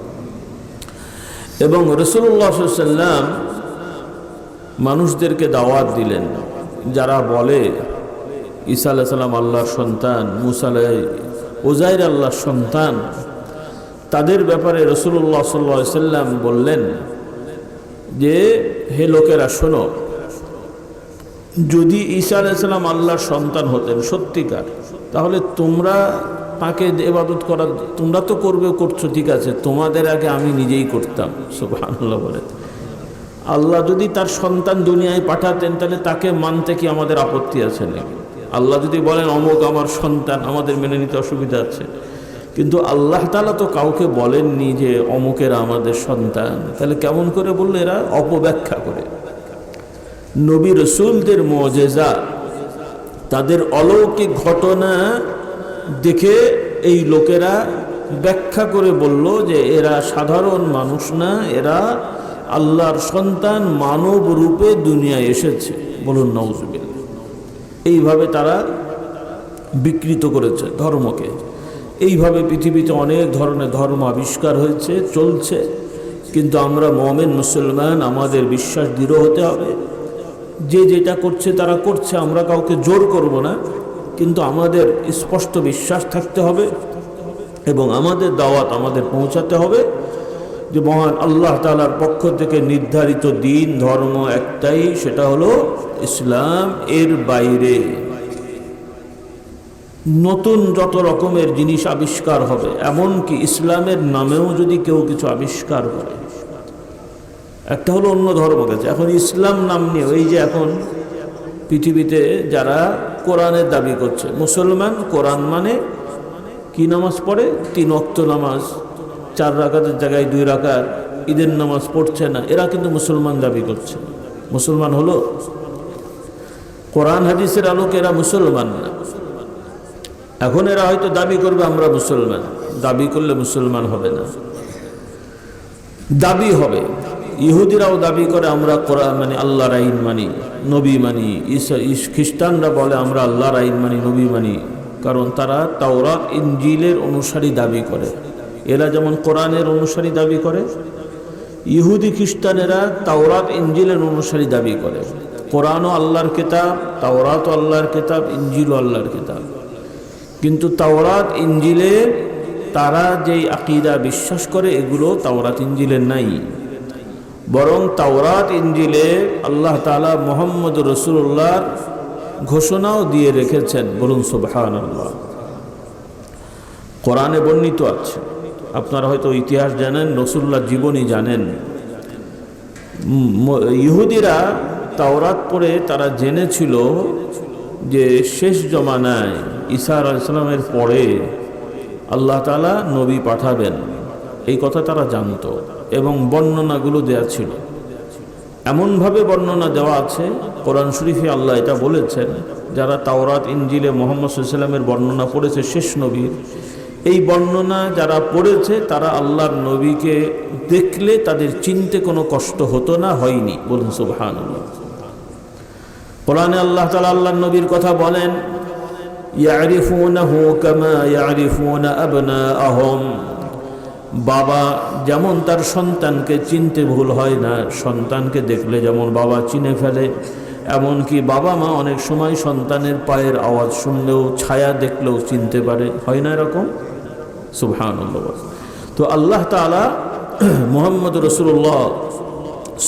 এবং রাসূলুল্লাহ সাল্লাল্লাহু আলাইহি ওয়াসাল্লাম মানুষদেরকে দাওয়াত দিলেন, যারা বলে ঈসা আলাইহিস সালাম আল্লাহর সন্তান, মুসা উযাইর আল্লাহর সন্তান, তাদের ব্যাপারে রাসূলুল্লাহ সাল্লাল্লাহু আলাইহি ওয়াসাল্লাম বললেন যে হে লোকেরা শোনো, যদি ঈসা আলাইহিস সালাম আল্লাহর সন্তান হতেন সত্যিকার, তাহলে তোমরা তাকে ইবাদত করা, তোমরা তো করছো ঠিক আছে, তোমাদের আগে আমি নিজেই করতাম। সুবহানাল্লাহ বলে। আল্লাহ যদি তার সন্তান দুনিয়ায় পাঠাতেন তাহলে তাকে মানতে কি আমাদের আপত্তি আছে নাকি? আল্লাহ যদি বলেন অমুক আমার সন্তান, আমাদের মেনে নিতে অসুবিধা আছে, কিন্তু আল্লাহ তাআলা তো কাউকে বলেননি যে অমুকেরা আমাদের সন্তান, তাহলে কেমন করে বললো? এরা অপব্যাখ্যা করে। নবী রসুলদের মুজিজা, তাদের অলৌকিক ঘটনা দেখে এই লোকেরা ব্যাখ্যা করে বলল যে এরা সাধারণ মানুষ না, এরা আল্লাহর সন্তান, মানব রূপে দুনিয়ায় এসেছে। বলুন নাউজুবিল্লাহ। এইভাবে তারা বিকৃত করেছে ধর্মকে। এইভাবে পৃথিবীতে অনেক ধরনের ধর্ম আবিষ্কার হয়েছে, চলছে। কিন্তু আমরা মুমিন মুসলমান, আমাদের বিশ্বাস দৃঢ় হতে হবে। যে যেটা করছে তারা করছে, আমরা কাউকে জোর করব না, কিন্তু আমাদের স্পষ্ট বিশ্বাস থাকতে হবে এবং আমাদের দাওয়াত আমাদের পৌঁছাতে হবে যে মহান আল্লাহ তাআলার পক্ষ থেকে নির্ধারিত দিন, ধর্ম একটাই, সেটা হলো ইসলাম। এর বাইরে নতুন যত রকমের জিনিস আবিষ্কার হবে, এমনকি ইসলামের নামেও যদি কেউ কিছু আবিষ্কার করে, একটা হলো অন্য ধর্ম গেছে, এখন ইসলাম নাম নিয়ে ওই যে এখন পৃথিবীতে যারা কোরআনের দাবি করছে, মুসলমান কোরআন মানে কি নামাজ পড়ে? 3 ওয়াক্ত নামাজ, 4 রাকাতের জায়গায় 2 রাকাত, ঈদের নামাজ পড়ছে না, এরা কিন্তু মুসলমান দাবি করছে। মুসলমান হলো? কোরআন হাদিসের আলোকে এরা মুসলমান না। এখন এরা হয়তো দাবি করবে আমরা মুসলমান, দাবি করলে মুসলমান হবে না, দাবি হবে। ইহুদিরাও দাবি করে আমরা কোরআন মানে আল্লাহর আইন মানি, নবী মানি। খ্রিস্টানরা বলে আমরা আল্লাহর আইন মানি, নবী মানি, কারণ তারা তাওরাত ইনজিলের অনুসারী দাবি করে। এরা যেমন কোরআনের অনুসারী দাবি করে, ইহুদি খ্রিস্টানেরা তাওরাত ইনজিলের অনুসারী দাবি করে। কোরআনও আল্লাহর কিতাব, তাওরাতও আল্লাহর কিতাব, ইনজিলও আল্লাহর কিতাব। কিন্তু তাওরাত ইনজিলে তারা যেই আকীদা বিশ্বাস করে, এগুলো তাওরাত ইনজিলের নাই। বরং তাওরাত ইনজিলে আল্লাহ তাআলা মুহাম্মদ রাসূলুল্লাহর ঘোষণাও দিয়ে রেখেছেন। বলুন সুবহানাল্লাহ। কোরআনে বর্ণিত আছে, আপনারা হয়তো ইতিহাস জানেন, রাসূলুল্লাহর জীবনী জানেন। ইহুদিরা তাওরাত পড়ে তারা জেনেছিল যে শেষ জমানায় ঈসা আলাইহিস সালামের পরে আল্লাহ তাআলা নবী পাঠাবেন, এই কথা তারা জানতো এবং বর্ণনাগুলো দেয়া ছিল। এমনভাবে বর্ণনা দেওয়া আছে কোরআন শরীফে, আল্লাহ এটা বলেছেন, যারা তাওরাত ইনজিলে মুহাম্মদ সাল্লাল্লাহু আলাইহি ওয়াসাল্লামের বর্ণনা পড়েছে শেষ নবীর, এই বর্ণনা যারা পড়েছে তারা আল্লাহর নবীকে দেখলে তাদের চিনতে কোনো কষ্ট হতো না, হয়নি। বলুন সুবহানাল্লাহ। কোরআনে আল্লাহ তাআলা আল্লাহর নবীর কথা বলেন, ইয়ারিফুনাহু কামা ইয়ারিফুনা আবনাআহুম। বাবা যেমন তার সন্তানকে চিনতে ভুল হয় না, সন্তানকে দেখলে যেমন বাবা চিনে ফেলে, এমনকি বাবা মা অনেক সময় সন্তানের পায়ের আওয়াজ শুনলেও, ছায়া দেখলেও চিনতে পারে, হয় না এরকম? সুবহানাল্লাহ। তো আল্লাহ তাআলা মুহাম্মদ রাসূলুল্লাহ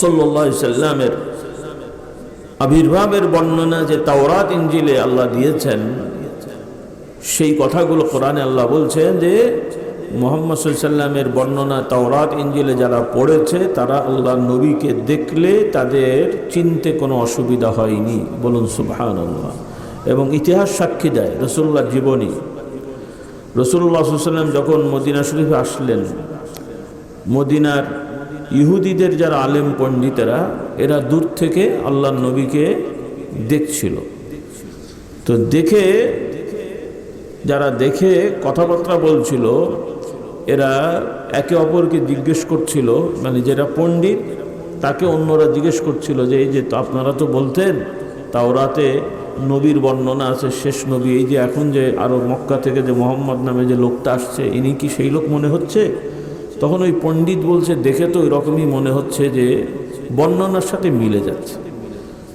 সাল্লাল্লাহু আলাইহি সাল্লামের আবির্ভাবের বর্ণনা যে তাওরাত ইনজিলে আল্লাহ দিয়েছেন, সেই কথাগুলো কোরআনে আল্লাহ বলছেন যে মুহাম্মদ সাল্লাল্লাহু আলাইহি সাল্লামের বর্ণনা তাওরাত ইনজিলে যারা পড়েছে তারা আল্লাহর নবীকে দেখলে তাদের চিনতে কোনো অসুবিধা হয়নি। বলুন সুবহানাল্লাহ। এবং ইতিহাস সাক্ষী দেয়, রাসূলুল্লাহর জীবনী। রাসূলুল্লাহ সাল্লাল্লাহু আলাইহি ওয়াসাল্লাম যখন মদিনা শরীফে আসলেন, মদিনার ইহুদিদের যারা আলেম পণ্ডিতেরা এরা দূর থেকে আল্লাহর নবীকে দেখছিল। তো যারা দেখে কথাবার্তা বলছিল, এরা একে অপরকে জিজ্ঞেস করছিল, মানে যেটা পণ্ডিত তাকে অন্যরা জিজ্ঞেস করছিল যে এই যে তো আপনারা তো বলতেন তাওরাতে নবীর বর্ণনা আছে, শেষ নবী, এই যে এখন যে আরও মক্কা থেকে যে মোহাম্মদ নামে যে লোকটা আসছে ইনি কি সেই লোক মনে হচ্ছে? তখন ওই পণ্ডিত বলছে দেখে তো ওই রকমই মনে হচ্ছে যে বর্ণনার সাথে মিলে যাচ্ছে।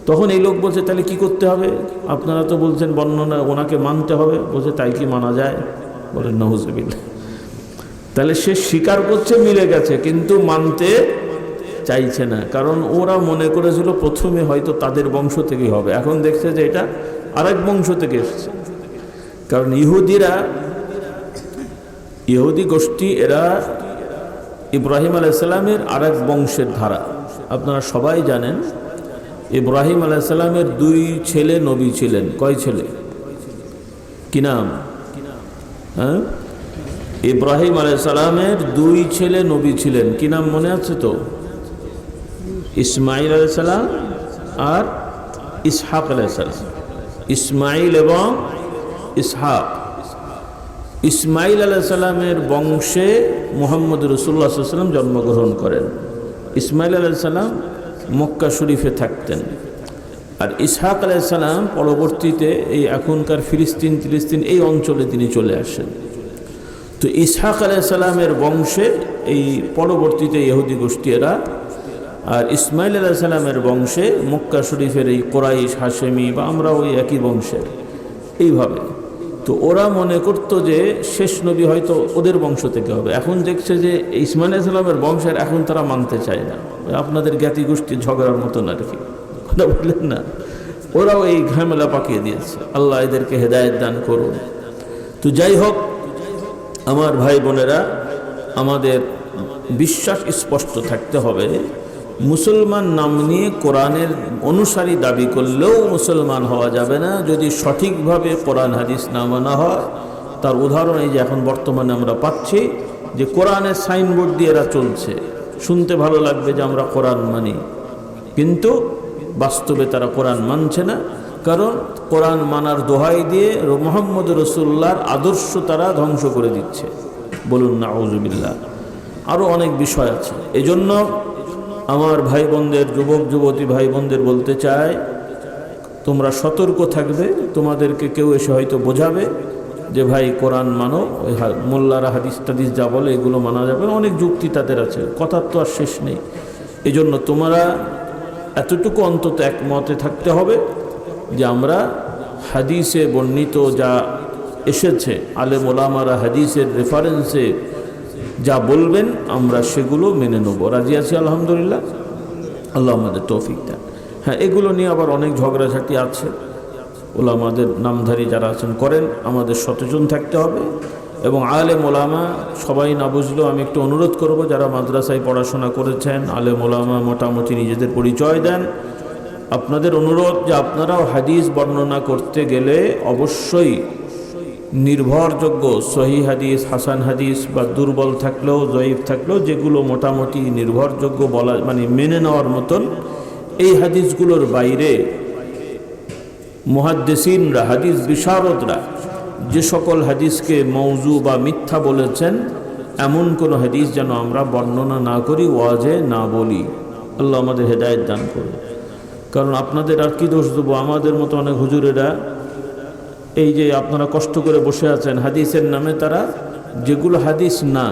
তখন এই লোক বলছে তাহলে কি করতে হবে? আপনারা তো বলছেন বর্ণনা ওনাকে মানতে হবে। বলছে তাই কি মানা যায়? বলেন নাউজুবিল্লাহ। তাহলে সে স্বীকার করছে মিলে গেছে, কিন্তু মানতে চাইছে না, কারণ ওরা মনে করেছিল প্রথমে হয়তো তাদের বংশ থেকেই হবে, এখন দেখছে যে এটা আরেক বংশ থেকে এসেছে। কারণ ইহুদি গোষ্ঠী এরা ইব্রাহিম আলাইহিস সালামের আরেক বংশের ধারা। আপনারা সবাই জানেন ইব্রাহিম আলাইহিস সালামের 2 ছেলে নবী ছিলেন। কয় ছেলে? কি নাম? হ্যাঁ, ইব্রাহিম আলাইহিস সালামের 2 ছেলে নবী ছিলেন। কি নাম মনে আছে তো? ইসমাইল আলাইহিস সালাম আর ইসহাক আলাইহিস সালাম। ইসমাইল এবং ইসহাক। ইসমাইল আলাইহিস সালামের বংশে মুহাম্মদ রাসূলুল্লাহ সাল্লাল্লাহু আলাইহি ওয়াসাল্লাম জন্মগ্রহণ করেন। ইসমাইল আলাইহিস সালাম মক্কা শরীফে থাকতেন, আর ইসহাক আলাইহিস সালাম পরবর্তীতে এই এখনকার ফিলিস্তিন এই অঞ্চলে তিনি চলে আসেন। তো ইসহাক আলাইহিস সালামের বংশে এই পরবর্তীতে ইহুদি গোষ্ঠী এরা, আর ইসমাইল আলাইহিস সালামের বংশে মক্কা শরীফের এই কুরাইশ, হাশেমি বা আমরা ওই একই বংশের, এইভাবে। তো ওরা মনে করতো যে শেষ নবী হয়তো ওদের বংশ থেকে হবে। এখন দেখছে যে ইসমাইল আলাইহিস সালামের বংশের, এখন তারা মানতে চায় না। আপনাদের জ্ঞাতি গোষ্ঠীর ঝগড়ার মতন আর কি, কথা বললেন না? ওরাও এই ঝামেলা পাকিয়ে দিয়েছে। আল্লাহ এদেরকে হেদায়েত দান করুন। তো যাই হোক আমার ভাই বোনেরা, আমাদের বিশ্বাস স্পষ্ট থাকতে হবে। মুসলমান নাম নিয়ে কোরআনের অনুসারী দাবি করলেও মুসলমান হওয়া যাবে না যদি সঠিকভাবে কোরআন হাদিস না মানা হয়। তার উদাহরণ এই যে এখন বর্তমানে আমরা পাচ্ছি যে কোরআনের সাইনবোর্ড দিয়ে এরা চলছে, শুনতে ভালো লাগবে যে আমরা কোরআন মানি, কিন্তু বাস্তবে তারা কোরআন মানছে না। কারণ কোরআন মানার দোহাই দিয়ে মুহাম্মদ রাসূলুল্লাহর আদর্শ তারা ধ্বংস করে দিচ্ছে। বলুন নাউজুবিল্লাহ। আরও অনেক বিষয় আছে। এজন্য আমার ভাই বোনদের, যুবক যুবতী ভাই বোনদের বলতে চাই, তোমরা সতর্ক থাকবে। তোমাদেরকে কেউ এসে হয়তো বোঝাবে যে ভাই কোরআন মানো, ওই মোল্লারা হাদিস টাদিস যা বলে এগুলো মানা যাবে না। অনেক যুক্তি তাদের আছে, কথার তো আর শেষ নেই। এজন্য তোমরা এতটুকু অন্তত একমতে থাকতে হবে যে আমরা হাদিসে বর্ণিত যা এসেছে, আলেম ওলামারা হাদিসের রেফারেন্সে যা বলবেন আমরা সেগুলো মেনে নেব। রাজি আছি আলহামদুলিল্লাহ। আল্লাহ আমাদের তৌফিক দেন। হ্যাঁ, এগুলো নিয়ে আবার অনেক ঝগড়াঝাটি আছে, ওলামাদের নামধারী যারা আছেন করেন। আমাদের সচেতন থাকতে হবে। এবং আলেম ওলামা সবাই না বুঝলেও আমি একটু অনুরোধ করব, যারা মাদ্রাসায় পড়াশোনা করেছেন, আলেম ওলামা মোটামুটি নিজেদের পরিচয় দেন। আপনাদের অনুরোধ যে আপনারাও হাদিস বর্ণনা করতে গেলে অবশ্যই নির্ভরযোগ্য সহিহ হাদিস, হাসান হাদিস বা দুর্বল থাকলেও জয়ীফ থাকলেও যেগুলো মোটামুটি নির্ভরযোগ্য বলা মানে মেনে নেওয়ার মতন, এই হাদিসগুলোর বাইরে মুহাদ্দিসিনরা, হাদিস বিশারদরা যে সকল হাদিসকে মওযু বা মিথ্যা বলেছেন, এমন কোনো হাদিস যেন আমরা বর্ণনা না করি, ওয়াজে না বলি। আল্লাহ আমাদের হেদায়েত দান করুন। কারণ আপনাদের আর কি দোষ দেবো? আমাদের মতো অনেক হুজুরেরা এই যে আপনারা কষ্ট করে বসে আছেন হাদিসের নামে, তারা যেগুলো হাদিস না,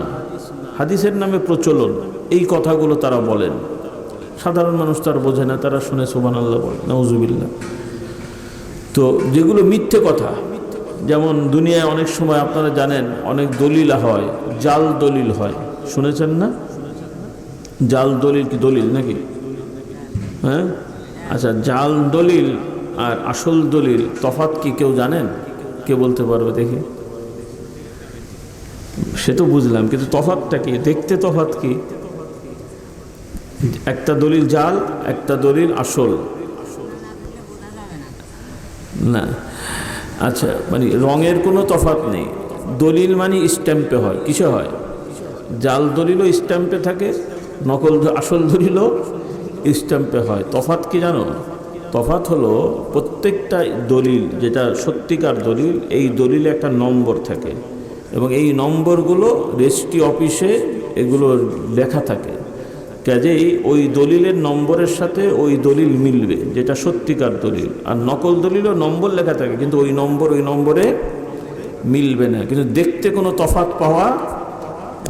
হাদিসের নামে প্রচলন, এই কথাগুলো তারা বলেন। সাধারণ মানুষ তার বোঝে না, তারা শুনে সুবহানাল্লাহ বলে, নাউজুবিল্লাহ। তো যেগুলো মিথ্যে কথা, যেমন দুনিয়ায় অনেক সময় আপনারা জানেন অনেক দলিল হয়, জাল দলিল হয়, শুনেছেন না? জাল দলিল কি দলিল নাকি? হ্যাঁ, আচ্ছা, জাল দলিল আর আসল দলিল তফাৎ কি কেউ জানেন? কে বলতে পারবে দেখি? সে তো বুঝলাম, কিন্তু তফাৎটা কি? দেখতে তফাৎ কি? একটা দলিল জাল, একটা দলিল আসল না। আচ্ছা, মানে রঙের কোনো তফাৎ নেই, দলিল মানে স্ট্যাম্পে হয়, কিসে হয়? জাল দলিলও স্ট্যাম্পে থাকে, নকল আসল দলিলও স্ট্যাম্পে হয়। তফাৎ কি জানো? তফাৎ হলো প্রত্যেকটা দলিল, যেটা সত্যিকার দলিল, এই দলিলে একটা নম্বর থাকে এবং এই নম্বরগুলো রেজিস্ট্রি অফিসে এগুলো লেখা থাকে। কাজেই ওই দলিলের নম্বরের সাথে ওই দলিল মিলবে, যেটা সত্যিকার দলিল। আর নকল দলিলও নম্বর লেখা থাকে, কিন্তু ওই নম্বরে মিলবে না, কিন্তু দেখতে কোনো তফাৎ পাওয়া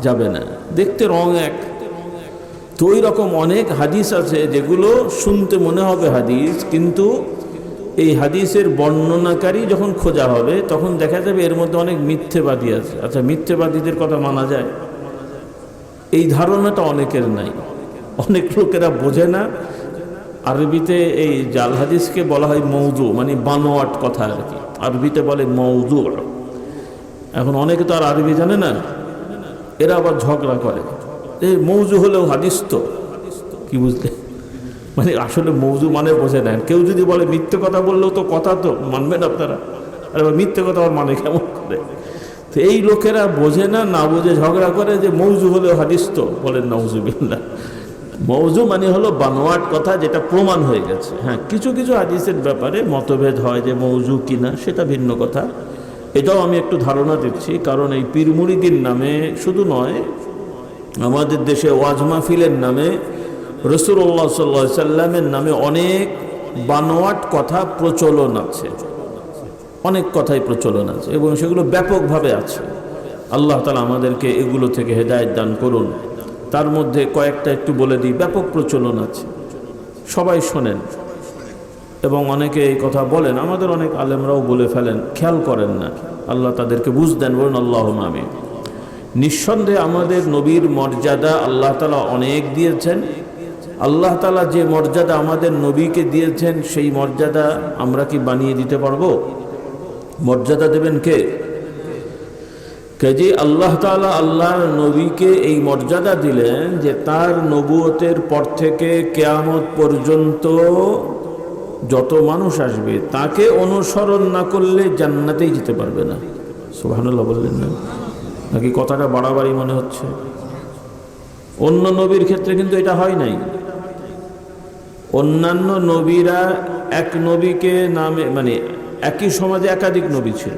যাবে না, দেখতে রং এক। তো ওই রকম অনেক হাদিস আছে যেগুলো শুনতে মনে হবে হাদিস, কিন্তু এই হাদিসের বর্ণনাকারী যখন খোঁজা হবে তখন দেখা যাবে এর মধ্যে অনেক মিথ্যেবাদী আছে। আচ্ছা, মিথ্যেবাদীদের কথা মানা যায়? এই ধারণাটা অনেকের নাই। অনেক লোকেরা বোঝে না, আরবিতে এই জাল হাদিসকে বলা হয় মৌজু, মানে বানোয়াট কথা আর কি, আরবিতে বলে মৌজু। এখন অনেকে তো আর আরবি জানে না, এরা আবার ঝগড়া করে, এই মৌজু হলেও হাদিস তো, কি বুঝলে? মানে আসলে মৌজু মানে বোঝে না। কেউ যদি বলে মিথ্যে কথা বললেও তো কথা তো মানবেন আপনারা, আর এবার মিথ্যে কথা আর মানে কেমন করে? তো এই লোকেরা বোঝে না, না বুঝে ঝগড়া করে যে মৌজু হলেও হাদিস তো, বলেন নাউজুবিল্লাহ। মৌজু মানে হলো বানোয়াট কথা, যেটা প্রমাণ হয়ে গেছে। হ্যাঁ, কিছু কিছু হাদিসের ব্যাপারে মতভেদ হয় যে মৌজু কিনা, সেটা ভিন্ন কথা। এটাও আমি একটু ধারণা দিচ্ছি, কারণ এই পীর মুরিদির নামে শুধু নয়, আমাদের দেশে ওয়াজ মাহফিলের নামে, রাসূলুল্লাহ সাল্লাল্লাহু আলাইহি সাল্লামের নামে অনেক বানোয়াট কথা প্রচলন আছে, অনেক কথাই প্রচলন আছে এবং সেগুলো ব্যাপকভাবে আছে। আল্লাহ তাআলা আমাদেরকে এগুলো থেকে হেদায়েত দান করুন। তার মধ্যে কয়েকটা একটু বলে দিই। ব্যাপক প্রচলন আছে, সবাই শোনেন এবং অনেকে এই কথা বলেন, আমাদের অনেক আলেমরাও বলে ফেলেন, খেয়াল করেন না। আল্লাহ তাদেরকে বুঝ দেন, বলুন আল্লাহুম্মা আমিন। নিঃসন্দেহে আমাদের নবীর মর্যাদা আল্লাহ তাআলা অনেক দিয়েছেন। আল্লাহ তাআলা যে মর্যাদা আমাদের নবীকে দিয়েছেন, সেই মর্যাদা আমরা কি বানিয়ে দিতে পারবো? মর্যাদা দেবেন কে? কাজে আল্লাহ তাআলা আল্লাহর নবীকে এই মর্যাদা দিলেন যে তার নবুয়তের পর থেকে কিয়ামত পর্যন্ত যত মানুষ আসবে তাকে অনুসরণ না করলে জান্নাতেই যেতে পারবে না। সুবহানাল্লাহ বললেন না? নাকি কথাটা বাড়াবাড়ি মনে হচ্ছে? অন্য নবীর ক্ষেত্রে কিন্তু এটা হয় নাই। অন্যান্য নবীরা এক নবীকে নামে, মানে একই সমাজে একাধিক নবী ছিল।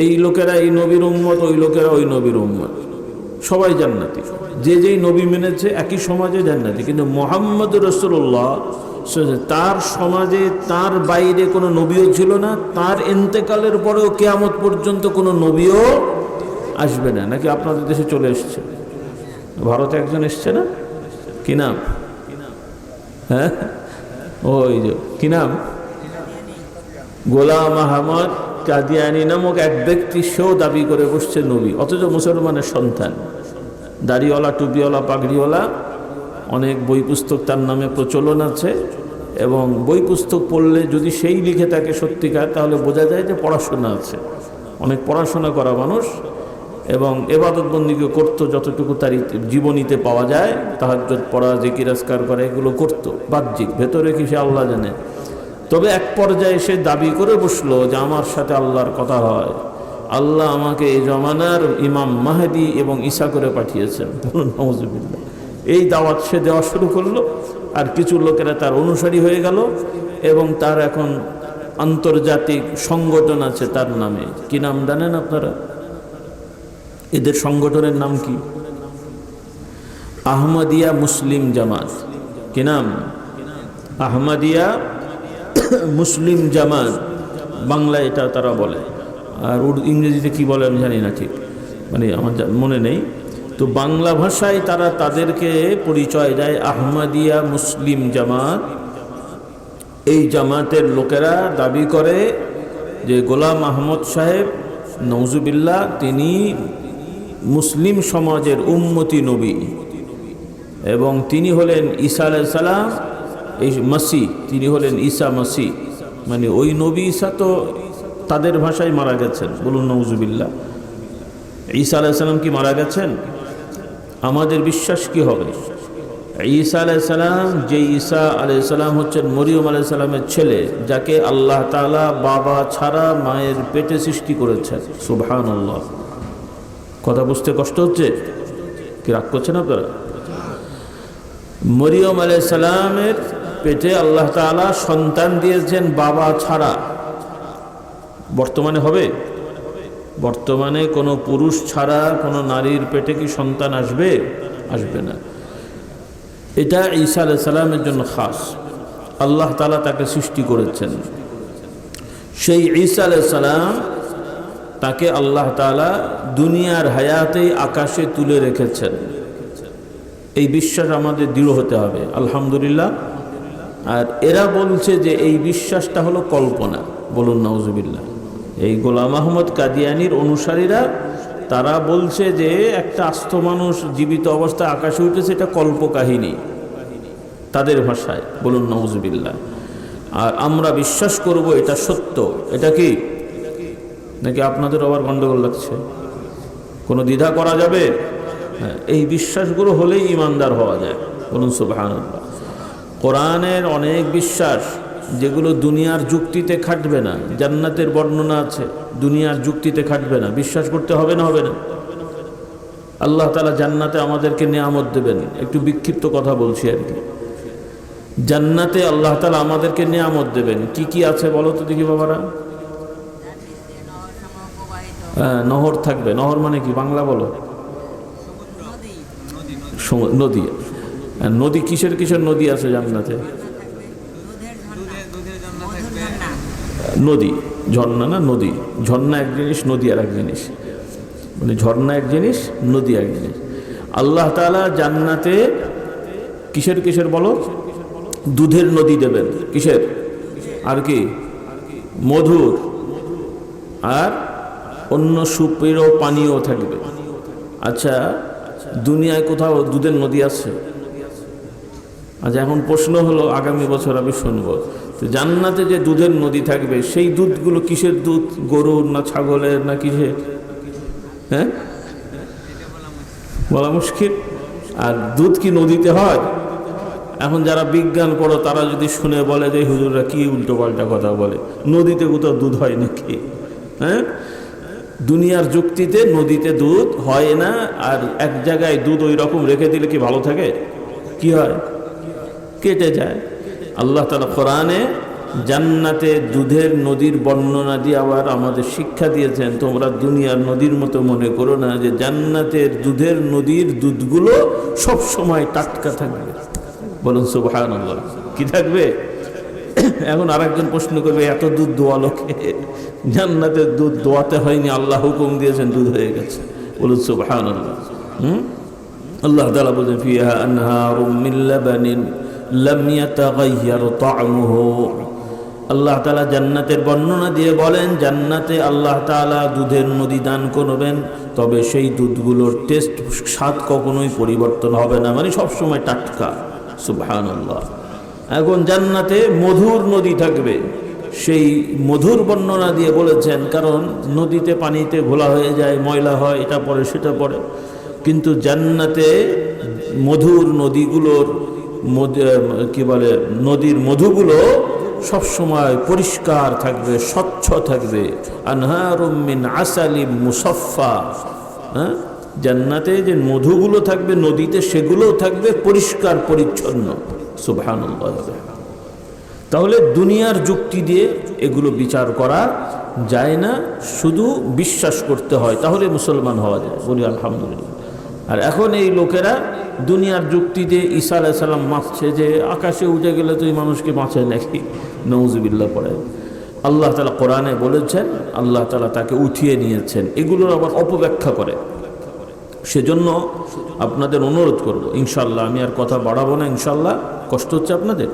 এই লোকেরা এই নবীর উম্মত, ওই লোকেরা ওই নবীর উম্মত, সবাই জান্নাতি। যে যেই নবী মেনেছে একই সমাজে জান্নাতি। কিন্তু মুহাম্মদ রাসূলুল্লাহ তার সমাজে তার বাইরে কোনো নবীও ছিল না, তার ইন্তেকালের পরেও কিয়ামত পর্যন্ত কোনো নবীও আসবে না। নাকি আপনাদের দেশে চলে এসছে? ভারতে একজন এসছে না, কি নাম? হ্যাঁ, ওই যে কি নাম, গোলাম আহমদ কাদিয়ানি নামক এক ব্যক্তি, সেও দাবি করে বসছে নবী, অথচ মুসলমানের সন্তান, দাড়িওয়ালা, টুপিওয়ালা, পাগড়িওয়ালা। অনেক বই পুস্তক তার নামে প্রচলন আছে এবং বই পুস্তক পড়লে যদি সেই লিখে থাকে সত্যিকার, তাহলে বোঝা যায় যে পড়াশোনা আছে, অনেক পড়াশোনা করা মানুষ এবং এবাদত বন্দিকে করতো যতটুকু তার জীবনীতে পাওয়া যায়। তাহাজ্জুদ পড়া, জিকির আজকার করা, এগুলো করতো বাহ্যিক, ভেতরে কি সে আল্লাহ জানে। তবে এক পর্যায়ে সে দাবি করে বসলো যে আমার সাথে আল্লাহর কথা হয়, আল্লাহ আমাকে এই জমানার ইমাম মাহদি এবং ঈসা করে পাঠিয়েছেন। বলুন নাউজুবিল্লাহ। এই দাওয়াত সে দেওয়া শুরু করলো, আর কিছু লোকেরা তার অনুসারী হয়ে গেল এবং তার এখন আন্তর্জাতিক সংগঠন আছে তার নামে। কি নাম জানেন আপনারা? এদের সংগঠনের নাম কি? আহমদিয়া মুসলিম জামাত। কি নাম? আহমদিয়া মুসলিম জামাত, বাংলা এটা তারা বলে। আর ইংরেজিতে কি বলে আমি জানি না ঠিক, মানে আমার মনে নেই। তো বাংলা ভাষায় তারা তাদেরকে পরিচয় দেয় আহমদিয়া মুসলিম জামাত। এই জামাতের লোকেরা দাবি করে যে গোলাম আহমদ সাহেব নওজুবিল্লাহ তিনি মুসলিম সমাজের উম্মতি নবী এবং তিনি হলেন ঈসা আলাইহিস সালাম, এই মাসি, তিনি হলেন ঈসা মাসি। মানে ওই নবী ঈসা তো তাদের ভাষায় মারা গেছেন, বলুন নাউজুবিল্লাহ। ঈসা আলাইহিস সালাম কি মারা গেছেন? আমাদের বিশ্বাস কি হবে? ঈসা আলাইহিস সালাম, যে ঈসা আলাইহিস সালাম হচ্ছেন মরিয়ম আলাইহিস সালামের ছেলে, যাকে আল্লাহ তাআলা বাবা ছাড়া মায়ের পেটে সৃষ্টি করেছেন। সুবহানাল্লাহ। কথা বুঝতে কষ্ট হচ্ছে কি? রাগ করছেন আপনারা? মরিয়ম আলাইহিস সালামের পেটে আল্লাহ তাআলা সন্তান দিয়েছেন বাবা ছাড়া। বর্তমানে হবে? বর্তমানে কোনো পুরুষ ছাড়া কোনো নারীর পেটে কি সন্তান আসবে? আসবে না। এটা ঈসা আলাইহিস সালামের জন্য খাস। আল্লাহ তাআলা তাকে সৃষ্টি করেছেন। সেই ঈসা আলাইহিস সালাম, তাকে আল্লাহ তাআলা দুনিয়ার হায়াতেই আকাশে তুলে রেখেছেন। এই বিশ্বাস আমাদের দৃঢ় হতে হবে, আলহামদুলিল্লাহ। আর এরা বলছে যে এই বিশ্বাসটা হলো কল্পনা। বলুন নাউজুবিল্লাহ। এই গোলাম আহমদ কাদিয়ানির অনুসারীরা, তারা বলছে যে একটা আস্ত মানুষ জীবিত অবস্থায় আকাশে উঠেছে, এটা কল্পকাহিনী তাদের ভাষায়। বলুন নাউজুবিল্লাহ। আর আমরা বিশ্বাস করব এটা সত্য। এটা কি নাকি আপনাদের আবার গন্ডগোল লাগছে? কোনো দ্বিধা করা যাবে? হ্যাঁ, এই বিশ্বাসগুলো হলেই ইমানদার হওয়া যায়। বলুন সুবহানাল্লাহ। কোরআনের অনেক বিশ্বাস যেগুলো দুনিয়ার যুক্তিতে খাটবে না। জান্নাতের বর্ণনা আছে, দুনিয়ার যুক্তিতে খাটবে না, বিশ্বাস করতে হবে না? হবে না? আল্লাহ তাআলা জান্নাতে আমাদেরকে নিয়ামত দেবেন। একটু বিক্ষিপ্ত কথা বলছি আর কি। জান্নাতে আল্লাহ তাআলা আমাদেরকে নিয়ামত দেবেন। কি কি আছে বলো তো দেখি বাবারা? হ্যাঁ, নহর থাকবে। নহর মানে কি? বাংলা বলো। নদী। নদী কিসের কিসের নদী আছে জান্নাতে? নদী। ঝর্ণা না নদী? ঝর্ণা এক জিনিস, নদী আর এক জিনিস। মানে ঝর্ণা এক জিনিস, নদী এক জিনিস। আল্লাহ তাআলা জান্নাতে কিসের কিসের বলো? দুধের নদী দেবেন। কিসের? আর কি? মধুর আর অন্য সুপেয় পানীয় থাকবে। আচ্ছা, দুনিয়ায় কোথাও দুধের নদী আছে? আচ্ছা, এখন প্রশ্ন হলো, আগামী বছর আমি শুনবো, জান্নাতে যে দুধের নদী থাকবে, সেই দুধগুলো কিসের দুধ? গরুর না ছাগলের না কিসের? হ্যাঁ, বলা মুশকিল। আর দুধ কি নদীতে হয়? এখন যারা বিজ্ঞান পড়ো তারা যদি শুনে বলে যে হুজুররা কি উল্টো পাল্টা কথা বলে, নদীতে কোথাও দুধ হয় নাকি? হ্যাঁ, দুনিয়ার যুক্তিতে নদীতে দুধ হয় না। আর এক জায়গায় দুধ ওই রকম রেখে দিলে কি ভালো থাকে? কি হয়? কেটে যায়। আল্লাহ তাআলা কোরআনে জান্নাতে দুধের নদীর বর্ণনা দিয়ে আবার আমাদের শিক্ষা দিয়েছেন, তোমরা দুনিয়ার নদীর মতো মনে করো না, যে জান্নাতের দুধের নদীর দুধগুলো সব সময় টাটকা থাকবে। বলুন সুবহানাল্লাহ। কি থাকবে? এখন আরেকজন প্রশ্ন করবে, এত দুধ দোয়ালো কে? জান্নাতের দুধ দোয়াতে হয়নি, আল্লাহ হুকুম দিয়েছেন, দুধ হয়ে গেছে। বলুন সুবহানাল্লাহ। আল্লাহ তাআলা বলেন, ফিহা আনহারুম মিন লাবানিন লাম ইয়াতাগায়্যার তা'মুহু। আল্লাহ তাআলা জান্নাতের বর্ণনা দিয়ে বলেন, জান্নাতে আল্লাহ তাআলা দুধের নদী দান করবেন, তবে সেই দুধগুলোর টেস্ট, স্বাদ কখনোই পরিবর্তন হবে না, মানে সবসময় টাটকা। সুবহানাল্লাহ। এখন জান্নাতে মধুর নদী থাকবে, সেই মধুর বর্ণনা দিয়ে বলেছেন, কারণ নদীতে পানিতে ঘোলা হয়ে যায়, ময়লা হয়, এটা পড়ে সেটা পড়ে, কিন্তু জান্নাতে মধুর নদীগুলোর কি বলে, নদীর মধুগুলো সবসময় পরিষ্কার থাকবে, স্বচ্ছ থাকবে। আনহারুম মিন আসালিম মুসাফফা। হ্যাঁ, জান্নাতে যে মধুগুলো থাকবে নদীতে, সেগুলোও থাকবে পরিষ্কার পরিচ্ছন্ন। সুবহানাল্লাহ। তাহলে দুনিয়ার যুক্তি দিয়ে এগুলো বিচার করা যায় না, শুধু বিশ্বাস করতে হয়, তাহলে মুসলমান হওয়া যায়। বলি আলহামদুলিল্লাহ। আর এখন এই লোকেরা দুনিয়ার যুক্তি দিয়ে ঈসা আলাইহিস সালাম মারছে, যে আকাশে উঠে গেলে তো এই মানুষকে বাঁচে নাকি? নাউজুবিল্লাহ পড়ে। আল্লাহ তাআলা কোরআনে বলেছেন, আল্লাহ তাআলা তাকে উঠিয়ে নিয়েছেন। এগুলোর আবার অপব্যাখ্যা করে। সেজন্য আপনাদের অনুরোধ করব, ইনশাআল্লাহ আমি আর কথা বাড়াবো না। ইনশাআল্লাহ, কষ্ট হচ্ছে আপনাদের?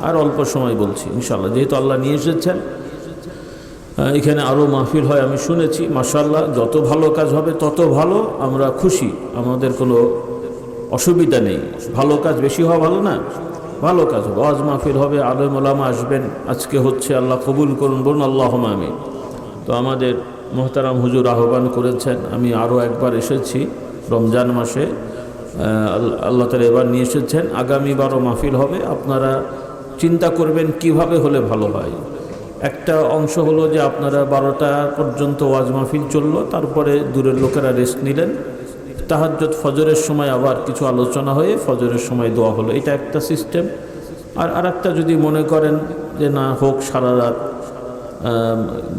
আর অল্প সময় বলছি ইনশাআল্লাহ, যেহেতু আল্লাহ নিয়ে এসেছেন। এখানে আরও মাহফিল হয় আমি শুনেছি, মাশাআল্লাহ। যত ভালো কাজ হবে তত ভালো, আমরা খুশি, আমাদের কোনো অসুবিধা নেই। ভালো কাজ বেশি হওয়া ভালো না? ভালো কাজ হবে, ওয়াজ মাহফিল হবে, আলেম ওলামা আসবেন। আজকে হচ্ছে, আল্লাহ কবুল করুন, বলুন আল্লাহুম্মা আমিন। তো আমাদের মোহতারাম হুজুর আহ্বান করেছেন, আমি আরও একবার এসেছি রমজান মাসে, আল্লাহ তাআলা এবার নিয়ে এসেছেন, আগামীবারও মাহফিল হবে। আপনারা চিন্তা করবেন কিভাবে হলে ভালো হয়। একটা অংশ হলো যে আপনারা 12টা পর্যন্ত ওয়াজ মাহফিল চললো, তারপরে দূরের লোকেরা রেস্ট নিলেন, তাহাজ্জুদ ফজরের সময় আবার কিছু আলোচনা হয়ে ফজরের সময় দোয়া হলো, এটা একটা সিস্টেম। আর একটা যদি মনে করেন যে না হোক, সারা রাত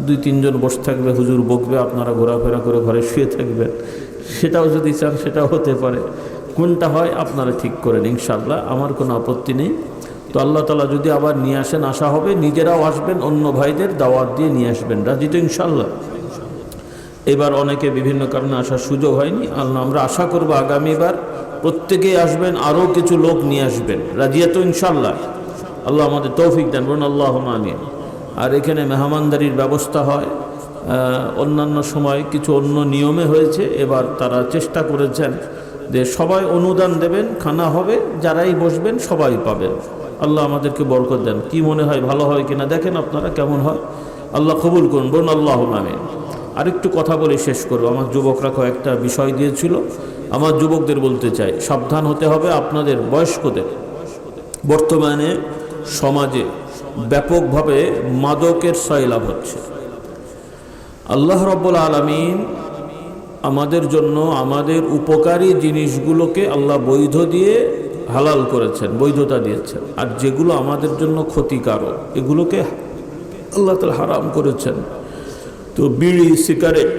2-3 জন বসে থাকবে, হুজুর বকবে, আপনারা ঘোরাফেরা করে ঘরে শুয়ে থাকবেন, সেটাও যদি চান সেটাও হতে পারে। কোনটা হয় আপনারা ঠিক করেন, ইনশাআল্লাহ আমার কোনো আপত্তি নেই। তো আল্লাহ তাআলা যদি আবার নিয়ে আসেন, আসা হবে, নিজেরাও আসবেন, অন্য ভাইদের দাওয়াত দিয়ে নিয়ে আসবেন। রাজি তো ইনশাআল্লাহ? এবার অনেকে বিভিন্ন কারণে আসার সুযোগ হয়নি, আমরা আশা করব আগামীবার প্রত্যেকেই আসবেন, আরও কিছু লোক নিয়ে আসবেন। রাজিয়া তো ইনশাআল্লাহ? আল্লাহ আমাদের তৌফিক দেন, বলুন আল্লাহুম্মা আমিন। আর এখানে মেহমানদারির ব্যবস্থা হয়, অন্যান্য সময় কিছু অন্য নিয়মে হয়েছে, এবার তারা চেষ্টা করেছেন যে সবাই অনুদান দেবেন, খানা হবে, যারাই বসবেন সবাই পাবেন। আল্লাহ আমাদেরকে বরকত দেন। কি মনে হয়, ভালো হয় কিনা দেখেন আপনারা কেমন হয়, আল্লাহ কবুল করুন, বলুন আল্লাহুম্মা আমিন। আরেকটু কথা বলে শেষ করব। আমার যুবকরা কয়েকটা বিষয় দিয়েছিল, আমার যুবকদের বলতে চাই, সাবধান হতে হবে আপনাদের বয়স্কদের। বর্তমানে সমাজে ব্যাপকভাবে মাদকের সয়লাভ হচ্ছে। আল্লাহ রাব্বুল আলামিন আমাদের জন্য আমাদের উপকারী জিনিসগুলোকে আল্লাহ বৈধ দিয়ে হালাল করেছেন, বৈধতা দিয়েছেন, আর যেগুলো আমাদের জন্য ক্ষতিকারক এগুলোকে আল্লাহ তাআলা হারাম করেছেন। তো বিড়ি, সিগারেট,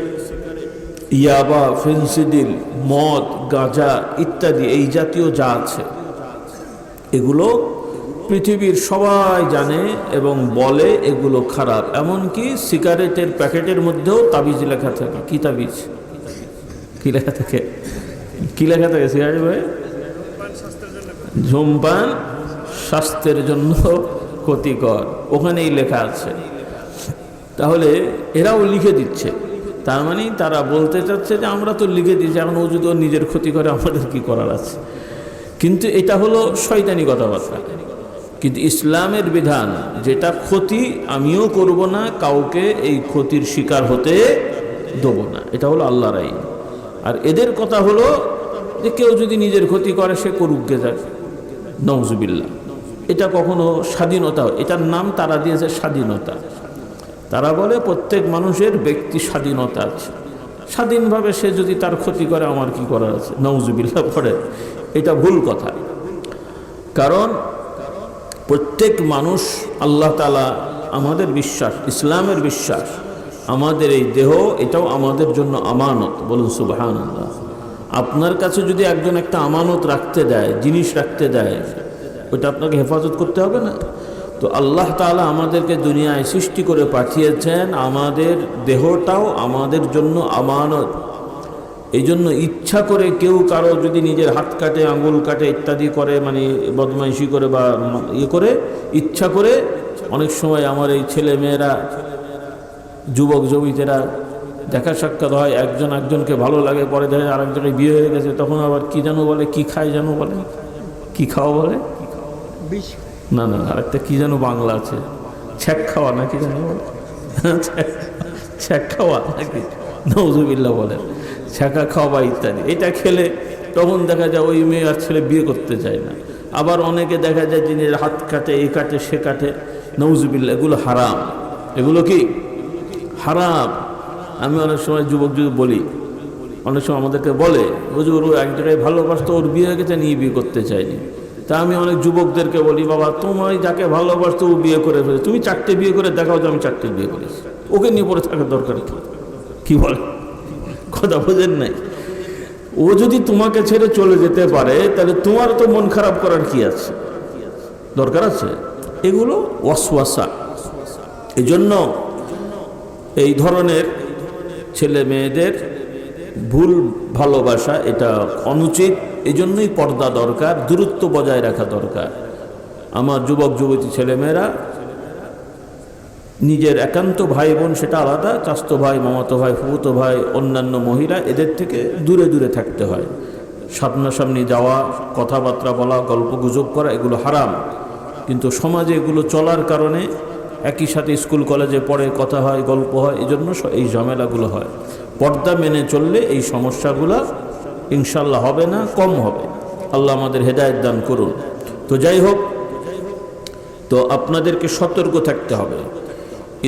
ইয়াবা, ফেন্সিডিল, মদ, গাঁজা ইত্যাদি এই জাতীয় যা আছে এগুলো পৃথিবীর সবাই জানে এবং বলে এগুলো খারাপ। এমনকি সিগারেটের প্যাকেটের মধ্যেও তাবিজ লেখা থাকে। কি তাবিজ? কি লেখা থাকে? কি লেখা থাকে সিগারেট ভাই? ধূমপান স্বাস্থ্যের জন্য ক্ষতিকর, ওখানেই লেখা আছে। তাহলে এরাও লিখে দিচ্ছে, তার মানে তারা বলতে চাচ্ছে যে আমরা তো লিখে দিচ্ছি, এখন ও যদি নিজের ক্ষতি করে আমাদের কি করার আছে। কিন্তু এটা হলো শয়তানি কথাবার্তা। কিন্তু ইসলামের বিধান যেটা ক্ষতি আমিও করব না, কাউকে এই ক্ষতির শিকার হতে দেব না, এটা হলো আল্লাহর আইন। আর এদের কথা হলো যে কেউ যদি নিজের ক্ষতি করে সে করুক গে যাক, নাউজুবিল্লাহ। এটা কখনো স্বাধীনতা, এটার নাম তারা দিয়েছে স্বাধীনতা। তারা বলে প্রত্যেক মানুষের ব্যক্তি স্বাধীনতা আছে, স্বাধীনভাবে সে যদি তার ক্ষতি করে আমার কি করার আছে, নাউজুবিল্লাহ পড়ে। এটা ভুল কথা। কারণ প্রত্যেক মানুষ, আল্লাহ তাআলা আমাদের বিশ্বাস, ইসলামের বিশ্বাস, আমাদের এই দেহ এটাও আমাদের জন্য আমানত। বলুন সুবহানাল্লাহ। আপনার কাছে যদি একজন একটা আমানত রাখতে দেয়, জিনিস রাখতে দেয়, ওটা আপনাকে হেফাজত করতে হবে না? তো আল্লাহ তাআলা আমাদেরকে দুনিয়ায় সৃষ্টি করে পাঠিয়েছেন, আমাদের দেহটাও আমাদের জন্য আমানত। এই জন্য ইচ্ছা করে কেউ কারো যদি নিজের হাত কাটে, আঙুল কাটে ইত্যাদি করে, মানে বদমাইশি করে বা ইয়ে করে, ইচ্ছা করে, অনেক সময় আমার এই ছেলে মেয়েরা, যুবক যুবতীরা দেখা সাক্ষাৎ হয়, একজন একজনকে ভালো লাগে, পরে দেখে আরেকজনের বিয়ে হয়ে গেছে, তখন আবার কি যেন বলে, কি খায় যেন বলে, কি খাওয়া বলে, না না আরেকটা কি যেন বাংলা আছে, ছ্যাক খাওয়া নাকি যেন বলে, ছ্যাক খাওয়া নাকি, নাউজুবিল্লাহ বলে, ছ্যাঁকা খাওয়া ইত্যাদি। এটা খেলে তখন দেখা যায় ওই মেয়ে আর ছেলে বিয়ে করতে চায় না। আবার অনেকে দেখা যায় যিনি হাত কাটে, এই কাটে, সে কাটে, নাউজুবিল্লাহ। এগুলো হারাম, এগুলো কি হারাম। আমি অনেক সময় যুবক যদি বলি, অনেক সময় আমাদেরকে বলে হুজুর ও এক জায়গায় ভালোবাসতো, ওর বিয়ে হয়ে গেছে, নিয়ে বিয়ে করতে চায়নি। তা আমি অনেক যুবকদেরকে বলি, বাবা তোমায় যাকে ভালোবাসতো ও বিয়ে করে ফেলে, তুমি 4টে বিয়ে করে দেখাও যে আমি 4টে বিয়ে করেছি, ওকে নিয়ে পড়ে থাকার দরকার কি বলে? কথা বোঝেন নাই? ও যদি তোমাকে ছেড়ে চলে যেতে পারে তাহলে তোমার তো মন খারাপ করার কি আছে, দরকার আছে? এগুলো ওয়াসওয়াসা। এই জন্য এই ধরনের ছেলে মেয়েদের ভুল ভালোবাসা এটা অনুচিত। এই জন্যই পর্দা দরকার, দূরত্ব বজায় রাখা দরকার। আমার যুবক যুবতী ছেলেমেয়েরা নিজের একান্ত ভাই বোন সেটা আলাদা, চাচাতো ভাই, মামাতো ভাই, ফুফুতো ভাই, অন্যান্য মহিলা, এদের থেকে দূরে দূরে থাকতে হয়। সামনাসামনি যাওয়া, কথাবার্তা বলা, গল্প গুজব করা এগুলো হারাম। কিন্তু সমাজে এগুলো চলার কারণে একই সাথে স্কুল কলেজে পড়ে, কথা হয়, গল্প হয়, এই জন্য এই ঝামেলাগুলো হয়। পর্দা মেনে চললে এই সমস্যাগুলো ইনশাল্লাহ হবে না, কম হবে। আল্লাহ আমাদের হেদায়েত দান করুন। তো যাই হোক, তো আপনাদেরকে সতর্ক থাকতে হবে।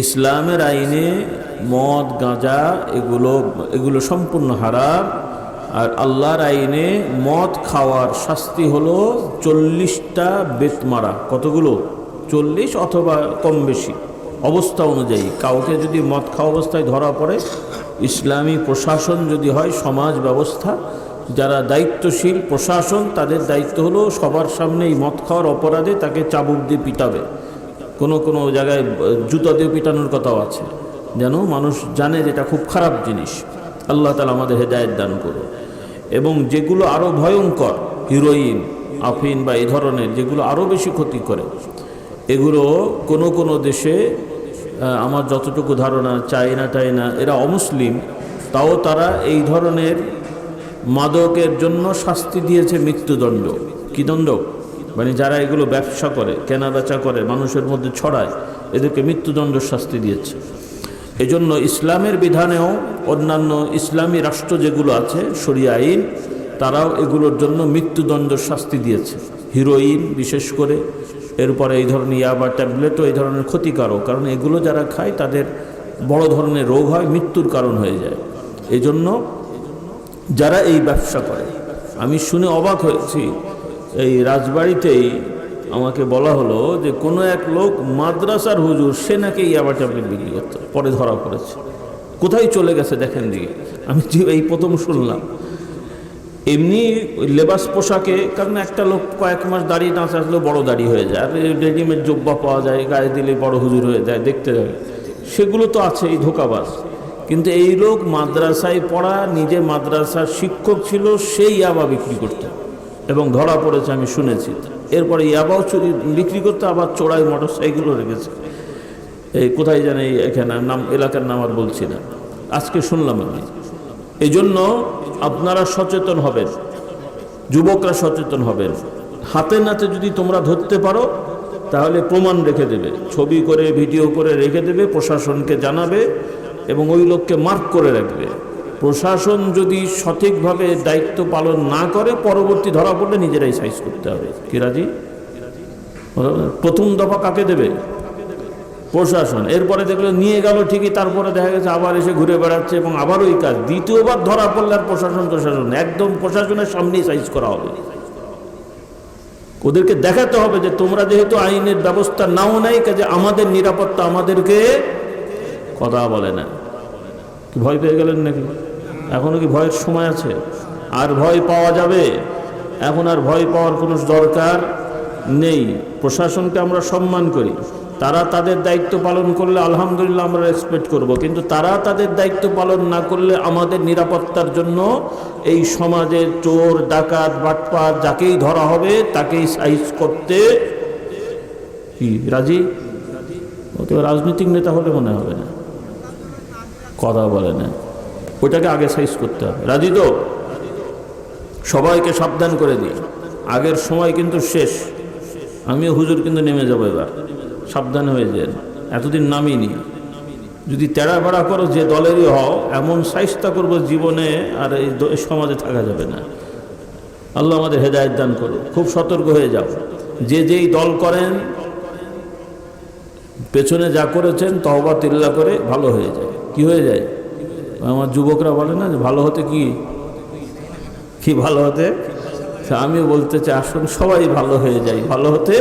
ইসলামের আইনে মদ, গাঁজা এগুলো সম্পূর্ণ হারাম। আর আল্লাহর আইনে মদ খাওয়ার শাস্তি হলো 40টা বেত মারা। কতগুলো? 40 অথবা কম বেশি অবস্থা অনুযায়ী। কাউকে যদি মদ খাওয়া অবস্থায় ধরা পড়ে, ইসলামী প্রশাসন যদি হয়, সমাজ ব্যবস্থা যারা দায়িত্বশীল প্রশাসন, তাদের দায়িত্ব হলো সবার সামনে এই মদ খাওয়ার অপরাধে তাকে চাবুক দিয়ে পিটাবে। কোনো জায়গায় জুতা দিয়ে পিটানোর কথাও আছে, যেন মানুষ জানে যে এটা খুব খারাপ জিনিস। আল্লাহ তাআলা আমাদের হেদায়েত দান করুন। এবং যেগুলো আরও ভয়ঙ্কর, হিরোইন, আফিন বা এই ধরনের যেগুলো আরও বেশি ক্ষতি করে, এগুলো কোনো দেশে, আমার যতটুকু ধারণা, চায়না এরা অমুসলিম, তাও তারা এই ধরনের মাদকের জন্য শাস্তি দিয়েছে মৃত্যুদণ্ড। কি দণ্ড? মানে যারা এগুলো ব্যবসা করে, কেনা বেচা করে, মানুষের মধ্যে ছড়ায়, এদেরকে মৃত্যুদণ্ড শাস্তি দিয়েছে। এজন্য ইসলামের বিধানেও অন্যান্য ইসলামী রাষ্ট্র যেগুলো আছে, শরিয়া আইন, তারাও এগুলোর জন্য মৃত্যুদণ্ড শাস্তি দিয়েছে। হিরোইন বিশেষ করে, এরপরে এই ধরনের ইয়াবা ট্যাবলেটও এই ধরনের ক্ষতিকারক, কারণ এগুলো যারা খায় তাদের বড় ধরনের রোগ হয়, মৃত্যুর কারণ হয়ে যায়। এজন্য যারা এই ব্যবসা করে, আমি শুনে অবাক হয়েছি, এই রাজবাড়িতেই আমাকে বলা হলো যে কোনো এক লোক মাদ্রাসার হুজুর, সে নাকি ইয়াবা ট্যাবলেট বিক্রি করতো, পরে ধরা পড়েছে। কোথায় চলে গেছে দেখেন দিকে, আমি এই প্রথম শুনলাম। এমনি লেবাস পোশাকে, কারণ একটা লোক কয়েক মাস দাঁড়িয়ে না আসলেও বড় দাড়ি হয়ে যায়, আর রেডিমেড জব্বা পাওয়া যায়, গায়ে দিলে বড় হুজুর হয়ে যায়, দেখতে যায়, সেগুলো তো আছে, এই ধোঁকাবাজ। কিন্তু এই লোক মাদ্রাসায় পড়া, নিজে মাদ্রাসার শিক্ষক ছিল, সেই ইয়াবা বিক্রি করতো এবং ধরা পড়েছে, আমি শুনেছি। এরপরে ইয়াবাও চুরি বিক্রি করতে, আবার চোরাই মোটরসাইকেলও রেখেছে। এই কোথায় জানে, এখানে নাম, এলাকার নাম আর বলছি না, আজকে শুনলাম আমি। এই জন্য আপনারা সচেতন হবেন, যুবকরা সচেতন হবেন। হাতে নাতে যদি তোমরা ধরতে পারো, তাহলে প্রমাণ রেখে দেবে, ছবি করে ভিডিও করে রেখে দেবে, প্রশাসনকে জানাবে এবং ওই লোককে মার্ক করে রাখবে। প্রশাসন যদি সঠিকভাবে দায়িত্ব পালন না করে, পরবর্তী ধরা পড়লে নিজেরাই সাইজ করতে হবে। কি রাজি? প্রথম দফা কাকে দেবে? প্রশাসন। এরপরে দেখলো নিয়ে গেল ঠিকই, তারপরে দেখা গেছে আবার এসে ঘুরে বেড়াচ্ছে এবং আবার ওই কাজ। দ্বিতীয়বার ধরা পড়লে আর প্রশাসন একদম প্রশাসনের সামনেই সাইজ করা হবে। ওদেরকে দেখাতে হবে যে তোমরা যেহেতু আইনের ব্যবস্থা নাও নাই, কাজে আমাদের নিরাপত্তা আমাদেরকে কথা বলে না। কি ভয় পেয়ে গেলেন নাকি? এখনো কি ভয়ের সময় আছে? আর ভয় পাওয়া যাবে? এখন আর ভয় পাওয়ার কোনো দরকার নেই। প্রশাসনকে আমরা সম্মান করি, তারা তাদের দায়িত্ব পালন করলে আলহামদুলিল্লাহ আমরা রেসপেক্ট করব, কিন্তু তারা তাদের দায়িত্ব পালন না করলে আমাদের নিরাপত্তার জন্য এই সমাজের চোর, ডাকাত, বাটপার যাকেই ধরা হবে তাকেই সাইজ করতে কি রাজি? তো রাজনৈতিক নেতা হলে মনে হবে না, কথা বলে না, ওইটাকে আগে সাইজ করতে হবে। রাজি তো? সবাইকে সাবধান করে দিই, আগের সময় কিন্তু শেষ। আমিও হুজুর কিন্তু নেমে যাবো এবার, সাবধান হয়ে যান। এতদিন নামিনি, যদি তেড়া বেড়া করো যে দলেরই হও, এমন সাইজটা করবো জীবনে আর এই সমাজে থাকা যাবে না। আল্লাহ আমাদের হেদায়েত দান করুন। খুব সতর্ক হয়ে যাও, যেই দল করেন পেছনে যা করেছেন তওবা তিল্লা করে ভালো হয়ে যায়। কি হয়ে যায়? আমার যুবকরা বলে না যে ভালো হতে কি ভালো হতে, আমিও বলতে চাই আসুন সবাই ভালো হয়ে যায় ভালো হতে।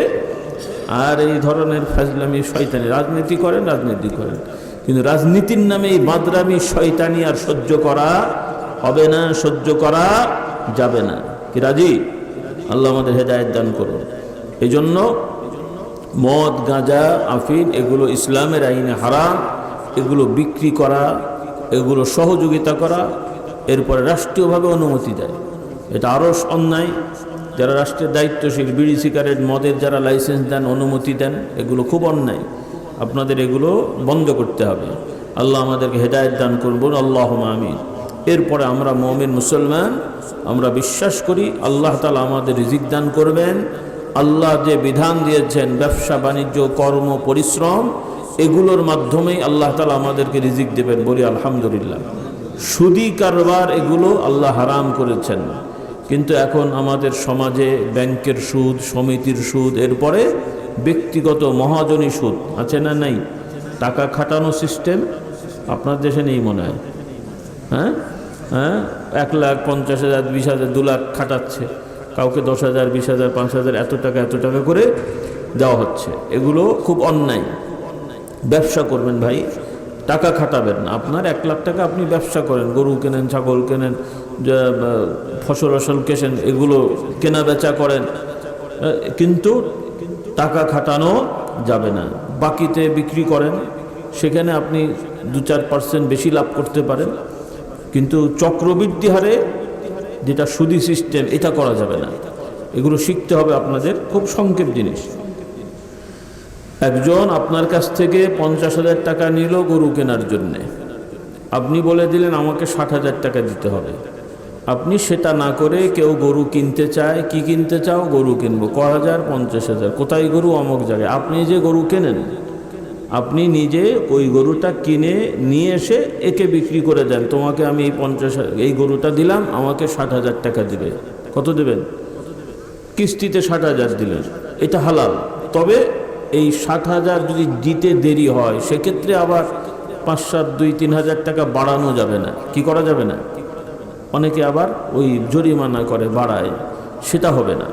আর এই ধরনের ফাজলামি, শয়তানি, রাজনীতি করেন, কিন্তু রাজনীতির নামে এই বাদরামি, শয়তানি আর সহ্য করা হবে না, সহ্য করা যাবে না। কি রাজি? আল্লাহ আমাদের হেদায়েত দান করুন। এই জন্য মদ, গাঁজা, আফিন এগুলো ইসলামের আইনে হারাম। এগুলো বিক্রি করা, এগুলো সহযোগিতা করা, এরপরে রাষ্ট্রীয়ভাবে অনুমতি দেয়, এটা আরও অন্যায়। যারা রাষ্ট্রের দায়িত্বশীল, বিড়ি, সিগারেট, মদের যারা লাইসেন্স দেন, অনুমতি দেন, এগুলো খুব অন্যায়। আপনাদের এগুলো বন্ধ করতে হবে। আল্লাহ আমাদেরকে হেদায়েত দান করবেন, আল্লাহুম্মা আমিন। এরপরে আমরা মুমিন মুসলমান, আমরা বিশ্বাস করি আল্লাহ তাআলা আমাদের রিজিক দান করবেন। আল্লাহ যে বিধান দিয়েছেন, ব্যবসা বাণিজ্য, কর্ম, পরিশ্রম, এগুলোর মাধ্যমেই আল্লাহ তাআলা আমাদেরকে রিজিক দেবেন। বলি আলহামদুলিল্লাহ। সুদি কারবার এগুলো আল্লাহ হারাম করেছেন। কিন্তু এখন আমাদের সমাজে ব্যাংকের সুদ, সমিতির সুদ, এরপরে ব্যক্তিগত মহাজনী সুদ আছে না নাই? টাকা খাটানো সিস্টেম আপনার দেশে নেই মনে হয়? হ্যাঁ হ্যাঁ, 1,50,000, 20,000, 2 লাখ খাটাচ্ছে, কাউকে 10,000, 20,000, 5,000 এত টাকা করে দেওয়া হচ্ছে। এগুলো খুব অন্যায়। ব্যবসা করবেন ভাই, টাকা খাটাবেন না। আপনার 1 লাখ টাকা আপনি ব্যবসা করেন, গরু কেনেন, ছাগল কেনেন, ফসল কেনেন, এগুলো কেনা বেচা করেন, কিন্তু টাকা খাটানো যাবে না। বাকিতে বিক্রি করেন, সেখানে আপনি 2-4% বেশি লাভ করতে পারেন, কিন্তু চক্রবৃদ্ধি হারে যেটা সুদি সিস্টেম, এটা করা যাবে না। এগুলো শিখতে হবে আপনাদের, খুব সংক্ষেপ জিনিস। একজন আপনার কাছ থেকে 50,000 টাকা নিল গরু কেনার জন্যে, আপনি বলে দিলেন আমাকে 60,000 টাকা দিতে হবে। আপনি সেটা না করে কেউ গরু কিনতে চায়, কি কিনতে চাও? গরু কিনবো, 1,000, 50,000, কোথায় গরু? অমুক জায়গায়। আপনি যে গরু কেনেন, আপনি নিজে ওই গরুটা কিনে নিয়ে এসে একে বিক্রি করে দেন, তোমাকে আমি এই গরুটা দিলাম, আমাকে 60,000 টাকা দিবে। কত দেবেন? কিস্তিতে 60,000 দিলেন, এটা হালাল। তবে এই 60,000 যদি দিতে দেরি হয়, সেক্ষেত্রে আবার 5-7, 2-3 হাজার টাকা বাড়ানো যাবে না। কি করা যাবে না? অনেকে আবার ওই জরিমানা করে, বাড়ায়, সেটা হবে না।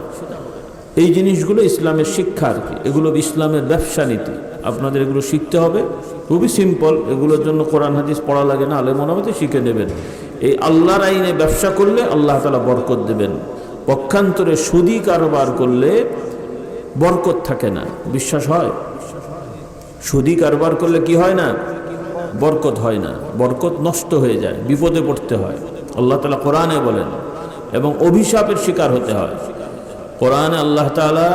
এই জিনিসগুলো ইসলামের শিক্ষা আর কি, এগুলো ইসলামের ব্যবসা নীতি। আপনাদের এগুলো শিখতে হবে, খুবই সিম্পল। এগুলোর জন্য কোরআন হাদিস পড়া লাগে না, আলেম ওলামাতে শিখে নেবেন। এই আল্লাহর আইনে ব্যবসা করলে আল্লাহ তাআলা বরকত দেবেন। পক্ষান্তরে সুদি কারবার করলে বরকত থাকে না। বিশ্বাস হয়? সুদি কারবার করলে কি হয় না? বরকত হয় না, বরকত নষ্ট হয়ে যায়, বিপদে পড়তে হয়। আল্লাহ তাআলা কোরআনে বলেন, এবং অভিশাপের শিকার হতে হয়। কোরআনে আল্লাহ তাআলা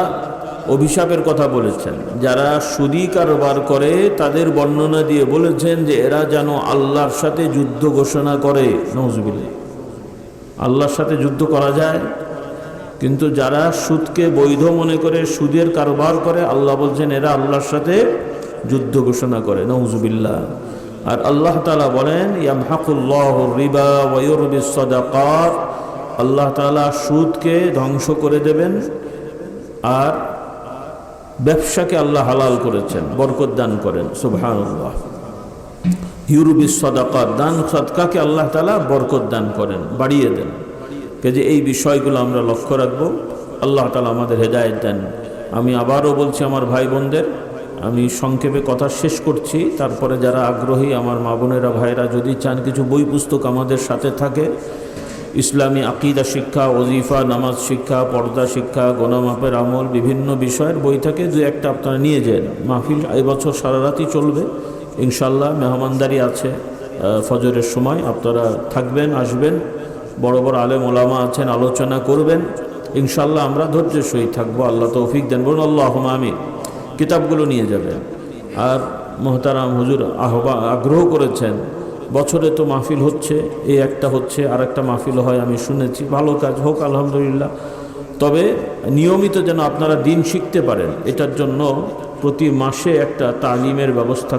অভিশাপের কথা বলেছেন। যারা সুদি কারবার করে তাদের বর্ণনা দিয়ে বলেছেন যে এরা যেন আল্লাহর সাথে যুদ্ধ ঘোষণা করে। নাউজুবিল্লাহ। আল্লাহর সাথে যুদ্ধ করা যায়, কিন্তু যারা সুদকে বৈধ মনে করে সুদের কারবার করে, আল্লাহ বলছেন এরা আল্লাহর সাথে যুদ্ধ ঘোষণা করে। নাউজুবিল্লাহ। আর আল্লাহ তাআলা বলেন ইয়ামহাকুল্লাহু রিবা ওয়া ইউরবিস সাদাকাত, আল্লাহ তাআলা সুদকে ধ্বংস করে দেবেন, আর ব্যবসাকে আল্লাহ হালাল করেছেন, বরকত দান করেন। সুবহানাল্লাহ। ইউরবিস সাদাকাত, দান সদকাকে আল্লাহ তাআলা বরকত দান করেন, বাড়িয়ে দেন। যে এই বিষয়গুলো আমরা লক্ষ্য রাখবো। আল্লাহ তাআলা আমাদের হেদায়েত দেন। আমি আবারও বলছি আমার ভাই বোনদের, আমি সংক্ষেপে কথা শেষ করছি। তারপরে যারা আগ্রহী আমার মা বোনেরা, ভাইরা যদি চান কিছু বই পুস্তক আমাদের সাথে থাকে, ইসলামী আকিদা শিক্ষা, ওজিফা, নামাজ শিক্ষা, পর্দা শিক্ষা, গোনামাপের আমল, বিভিন্ন বিষয়ের বই থাকে, 2-1টা আপনারা নিয়ে যান। মাহফিল এবছর সারা রাতই চলবে ইনশাল্লাহ। মেহমানদারি আছে ফজরের সময়, আপনারা থাকবেন, আসবেন। বড় বড় আলেম ওলামা আছেন, আলোচনা করবেন ইনশাল্লাহ। আমরা ধৈর্যের সহিত থাকবো। আল্লাহ তৌফিক দেন, বলুন আল্লাহুম্মা আমিন। কিতাবগুলো নিয়ে যাবেন। আর মোহতারাম হুজুর আগ্রহ করেছেন, বছরে তো মাহফিল হচ্ছে, এই একটা হচ্ছে, আর একটা মাহফিল হয় আমি শুনেছি, ভালো কাজ হোক আলহামদুলিল্লাহ। তবে নিয়মিত যেন আপনারা দিন শিখতে পারেন, এটার জন্য প্রতি মাসে একটা তালিমের ব্যবস্থা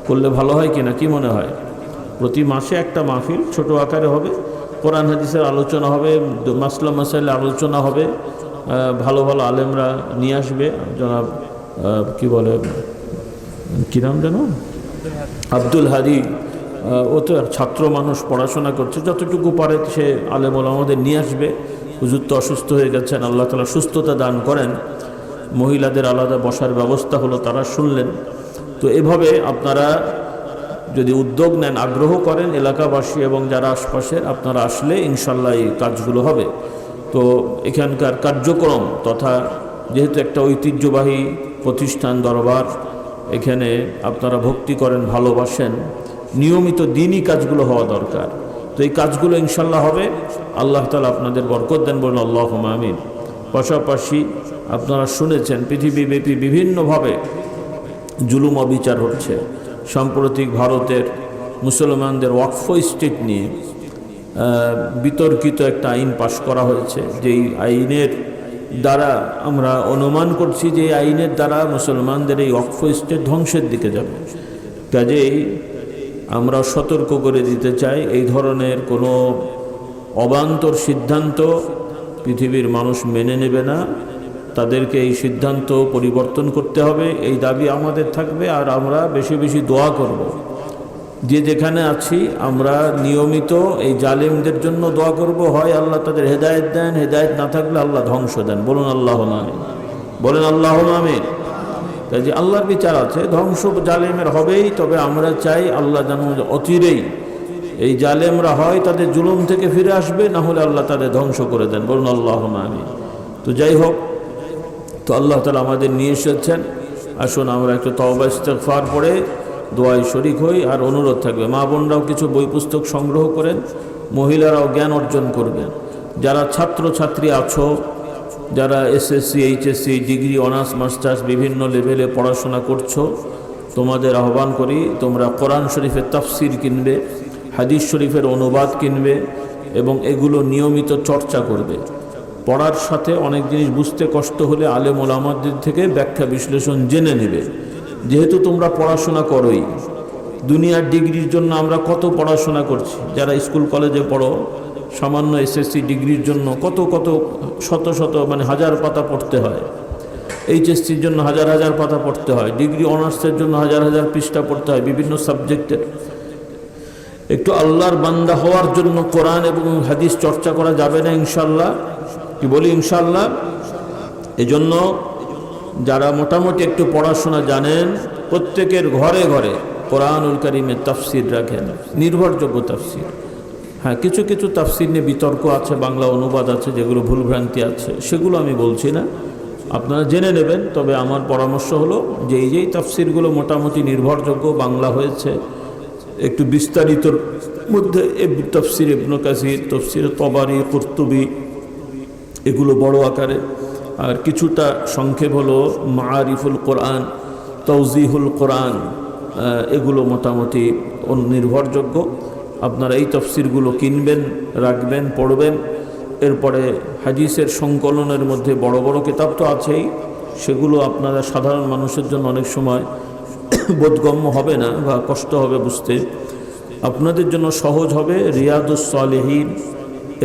করলে ভালো হয় কিনা, কি মনে হয়? প্রতি মাসে একটা মাহফিল ছোট আকারে হবে, কোরআন হাদিসের আলোচনা হবে, মাসলা মাসাইলে আলোচনা হবে, ভালো ভালো আলেমরা নিয়ে আসবে। জনাব কি বলে, কী নাম যেন, আব্দুল হাদি, ও তো ছাত্র মানুষ, পড়াশোনা করছে, যতটুকু পারে সে আলেম ওলামাদের নিয়ে আসবে। হুজুর তো অসুস্থ হয়ে গেছেন, আল্লাহ তাআলা সুস্থতা দান করেন। মহিলাদের আলাদা বসার ব্যবস্থা হলো, তারা শুনলেন। তো এভাবে আপনারা যদি উদ্যোগ নেন, আগ্রহ করেন, এলাকাবাসী এবং যারা আশপাশের, আপনারা আসলে ইনশাল্লাহ এই কাজগুলো হবে। তো এখানকার কার্যক্রম তথা যেহেতু একটা ঐতিহ্যবাহী প্রতিষ্ঠান দরবার, এখানে আপনারা ভক্তি করেন, ভালোবাসেন, নিয়মিত দিনই কাজগুলো হওয়া দরকার। তো এই কাজগুলো ইনশাল্লাহ হবে। আল্লাহ তাআলা আপনাদের বরকত দেন, বলুন আল্লাহুম্মা আমিন। পাশাপাশি আপনারা শুনেছেন পৃথিবীব্যাপী বিভিন্নভাবে জুলুম অবিচার হচ্ছে। সাম্প্রতিক ভারতের মুসলমানদের ওয়াকফ স্টেট নিয়ে বিতর্কিত একটা আইন পাশ করা হয়েছে, যেই আইনের দ্বারা আমরা অনুমান করছি যে এই আইনের দ্বারা মুসলমানদের এই ওয়াকফ স্টেট ধ্বংসের দিকে যাবে। কাজেই আমরা সতর্ক করে দিতে চাই, এই ধরনের কোনো অবান্তর সিদ্ধান্ত পৃথিবীর মানুষ মেনে নেবে না। তাদেরকে এই সিদ্ধান্ত পরিবর্তন করতে হবে, এই দাবি আমাদের থাকবে। আর আমরা বেশি বেশি দোয়া করব। যে যেখানে আছি আমরা নিয়মিত এই জালিমদের জন্য দোয়া করব, হয় আল্লাহ তাদের হেদায়েত দেন, হেদায়েত না থাকলে আল্লাহ ধ্বংস দেন। বলুন আল্লাহুম্মা আমিন, বলেন আল্লাহুম্মা আমিন। তাই যে আল্লাহর বিচার আছে, ধ্বংস জালেমের হবেই। তবে আমরা চাই আল্লাহ যেন অচিরেই এই জালেমরা হয় তাদের জুলুম থেকে ফিরে আসবে, না হলে আল্লাহ তাদের ধ্বংস করে দেন। বলুন আল্লাহুম্মা আমিন। তো যাই হোক, তো আল্লাহ তাআলা আমাদের নিয়ে এসেছেন, আসুন আমরা একটু তওবা ইস্তেগফার পড়ে দোয়ায় শরীক হই। আর অনুরোধ থাকবে, মা বোনরাও কিছু বই পুস্তক সংগ্রহ করেন, মহিলারাও জ্ঞান অর্জন করবেন। যারা ছাত্রছাত্রী আছো, যারা SSC, HSC, degree, honours, masters বিভিন্ন লেভেলে পড়াশোনা করছো, তোমাদের আহ্বান করি তোমরা কোরআন শরীফের তাফসির কিনবে, হাদিস শরীফের অনুবাদ কিনবে এবং এগুলো নিয়মিত চর্চা করবে। পড়ার সাথে অনেক জিনিস বুঝতে কষ্ট হলে আলেম ওলামাদের থেকে ব্যাখ্যা বিশ্লেষণ জেনে নেবে। যেহেতু তোমরা পড়াশোনা করোই, দুনিয়ার ডিগ্রির জন্য আমরা কত পড়াশোনা করছি। যারা স্কুল কলেজে পড়ো, সামান্য এসএসসি ডিগ্রির জন্য কত কত শত শত মানে হাজার পাতা পড়তে হয়। এইচএসসির জন্য হাজার হাজার পাতা পড়তে হয়। ডিগ্রি অনার্সের জন্য হাজার হাজার পৃষ্ঠা পড়তে হয় বিভিন্ন সাবজেক্টের। একটু আল্লাহর বান্দা হওয়ার জন্য কোরআন এবং হাদিস চর্চা করা যাবে না ইনশাল্লাহ? কি বলি ইনশাল্লাহ? এজন্য যারা মোটামুটি একটু পড়াশোনা জানেন, প্রত্যেকের ঘরে ঘরে কোরআনুল কারীমের তাফসির রাখেন, নির্ভরযোগ্য তাফসির। হ্যাঁ, কিছু কিছু তাফসির নিয়ে বিতর্ক আছে, বাংলা অনুবাদ আছে যেগুলো ভুলভ্রান্তি আছে, সেগুলো আমি বলছি না, আপনারা জেনে নেবেন। তবে আমার পরামর্শ হলো যে এই যেই তাফসিরগুলো মোটামুটি নির্ভরযোগ্য, বাংলা হয়েছে, একটু বিস্তারিতর মধ্যে তাফসির ইবনে কাসির, তাফসির তবারি, কুরতুবি, এগুলো বড় আকারে। আর কিছুটা সংক্ষেপ হলো মাআরিফুল কোরআন, তাওজিহুল কোরআন, এগুলো মোটামুটি নির্ভরযোগ্য। আপনারা এই তাফসিরগুলো কিনবেন, রাখবেন, পড়বেন। এরপরে হাদিসের সংকলনের মধ্যে বড় বড় কিতাব তো আছেই, সেগুলো আপনারা সাধারণ মানুষের জন্য অনেক সময় বোধগম্য হবে না বা কষ্ট হবে বুঝতে। আপনাদের জন্য সহজ হবে রিয়াদুস সালেহীন,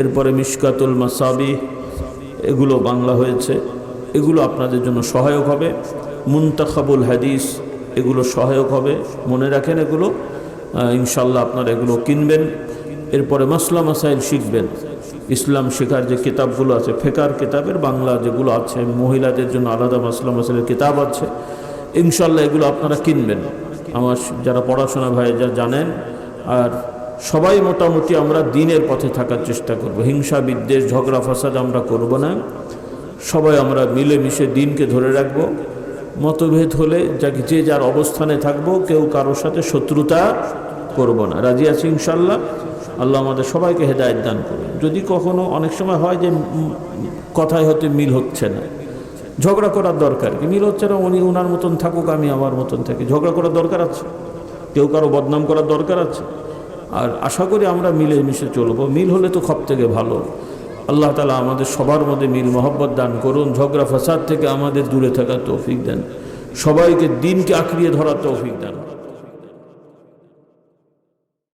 এরপরে মিশকাতুল মাসাবিহ, এগুলো বাংলা হয়েছে, এগুলো আপনাদের জন্য সহায়ক হবে। মুনতাখাবুল হাদিস, এগুলো সহায়ক হবে, মনে রাখেন এগুলো ইনশাল্লাহ আপনারা এগুলো কিনবেন। এরপরে মাসলা মাসাইল শিখবেন, ইসলাম শেখার যে কিতাবগুলো আছে, ফেকার কিতাবের বাংলা যেগুলো আছে, মহিলাদের জন্য আলাদা মাসলা মাসাইলের কিতাব আছে, ইনশাল্লাহ এগুলো আপনারা কিনবেন। আমার যারা পড়াশোনা ভাই যা জানেন, আর সবাই মোটামুটি আমরা দিনের পথে থাকার চেষ্টা করব। হিংসা, বিদ্বেষ, ঝগড়া, ফাসাদ আমরা করব না। সবাই আমরা মিলেমিশে দিনকে ধরে রাখব। মতভেদ হলে যাকে যে যার অবস্থানে থাকব, কেউ কারোর সাথে শত্রুতা করব না। রাজি আছি ইনশাল্লাহ? আল্লাহ আমাদের সবাইকে হেদায়েত দান করুন। যদি কখনো অনেক সময় হয় যে কথায় হয়তো মিল হচ্ছে না, ঝগড়া করার দরকার কি? মিল হচ্ছে না, উনি উনার মতন থাকুক, আমি আমার মতন থাকি, ঝগড়া করার দরকার আছে? কেউ কারো বদনাম করার দরকার আছে? আর আশা করি আমরা মিলে মিশে চলবো। মিল হলে তো সব থেকে ভালো। আল্লাহ তাআলা আমাদের সবার মধ্যে মিল মহব্বত দান করুন। ঝগড়া ফাসাদ থেকে আমাদের দূরে থাকার তৌফিক দেন। সবাইকে দিনকে আঁকড়িয়ে ধরার তৌফিক দেন।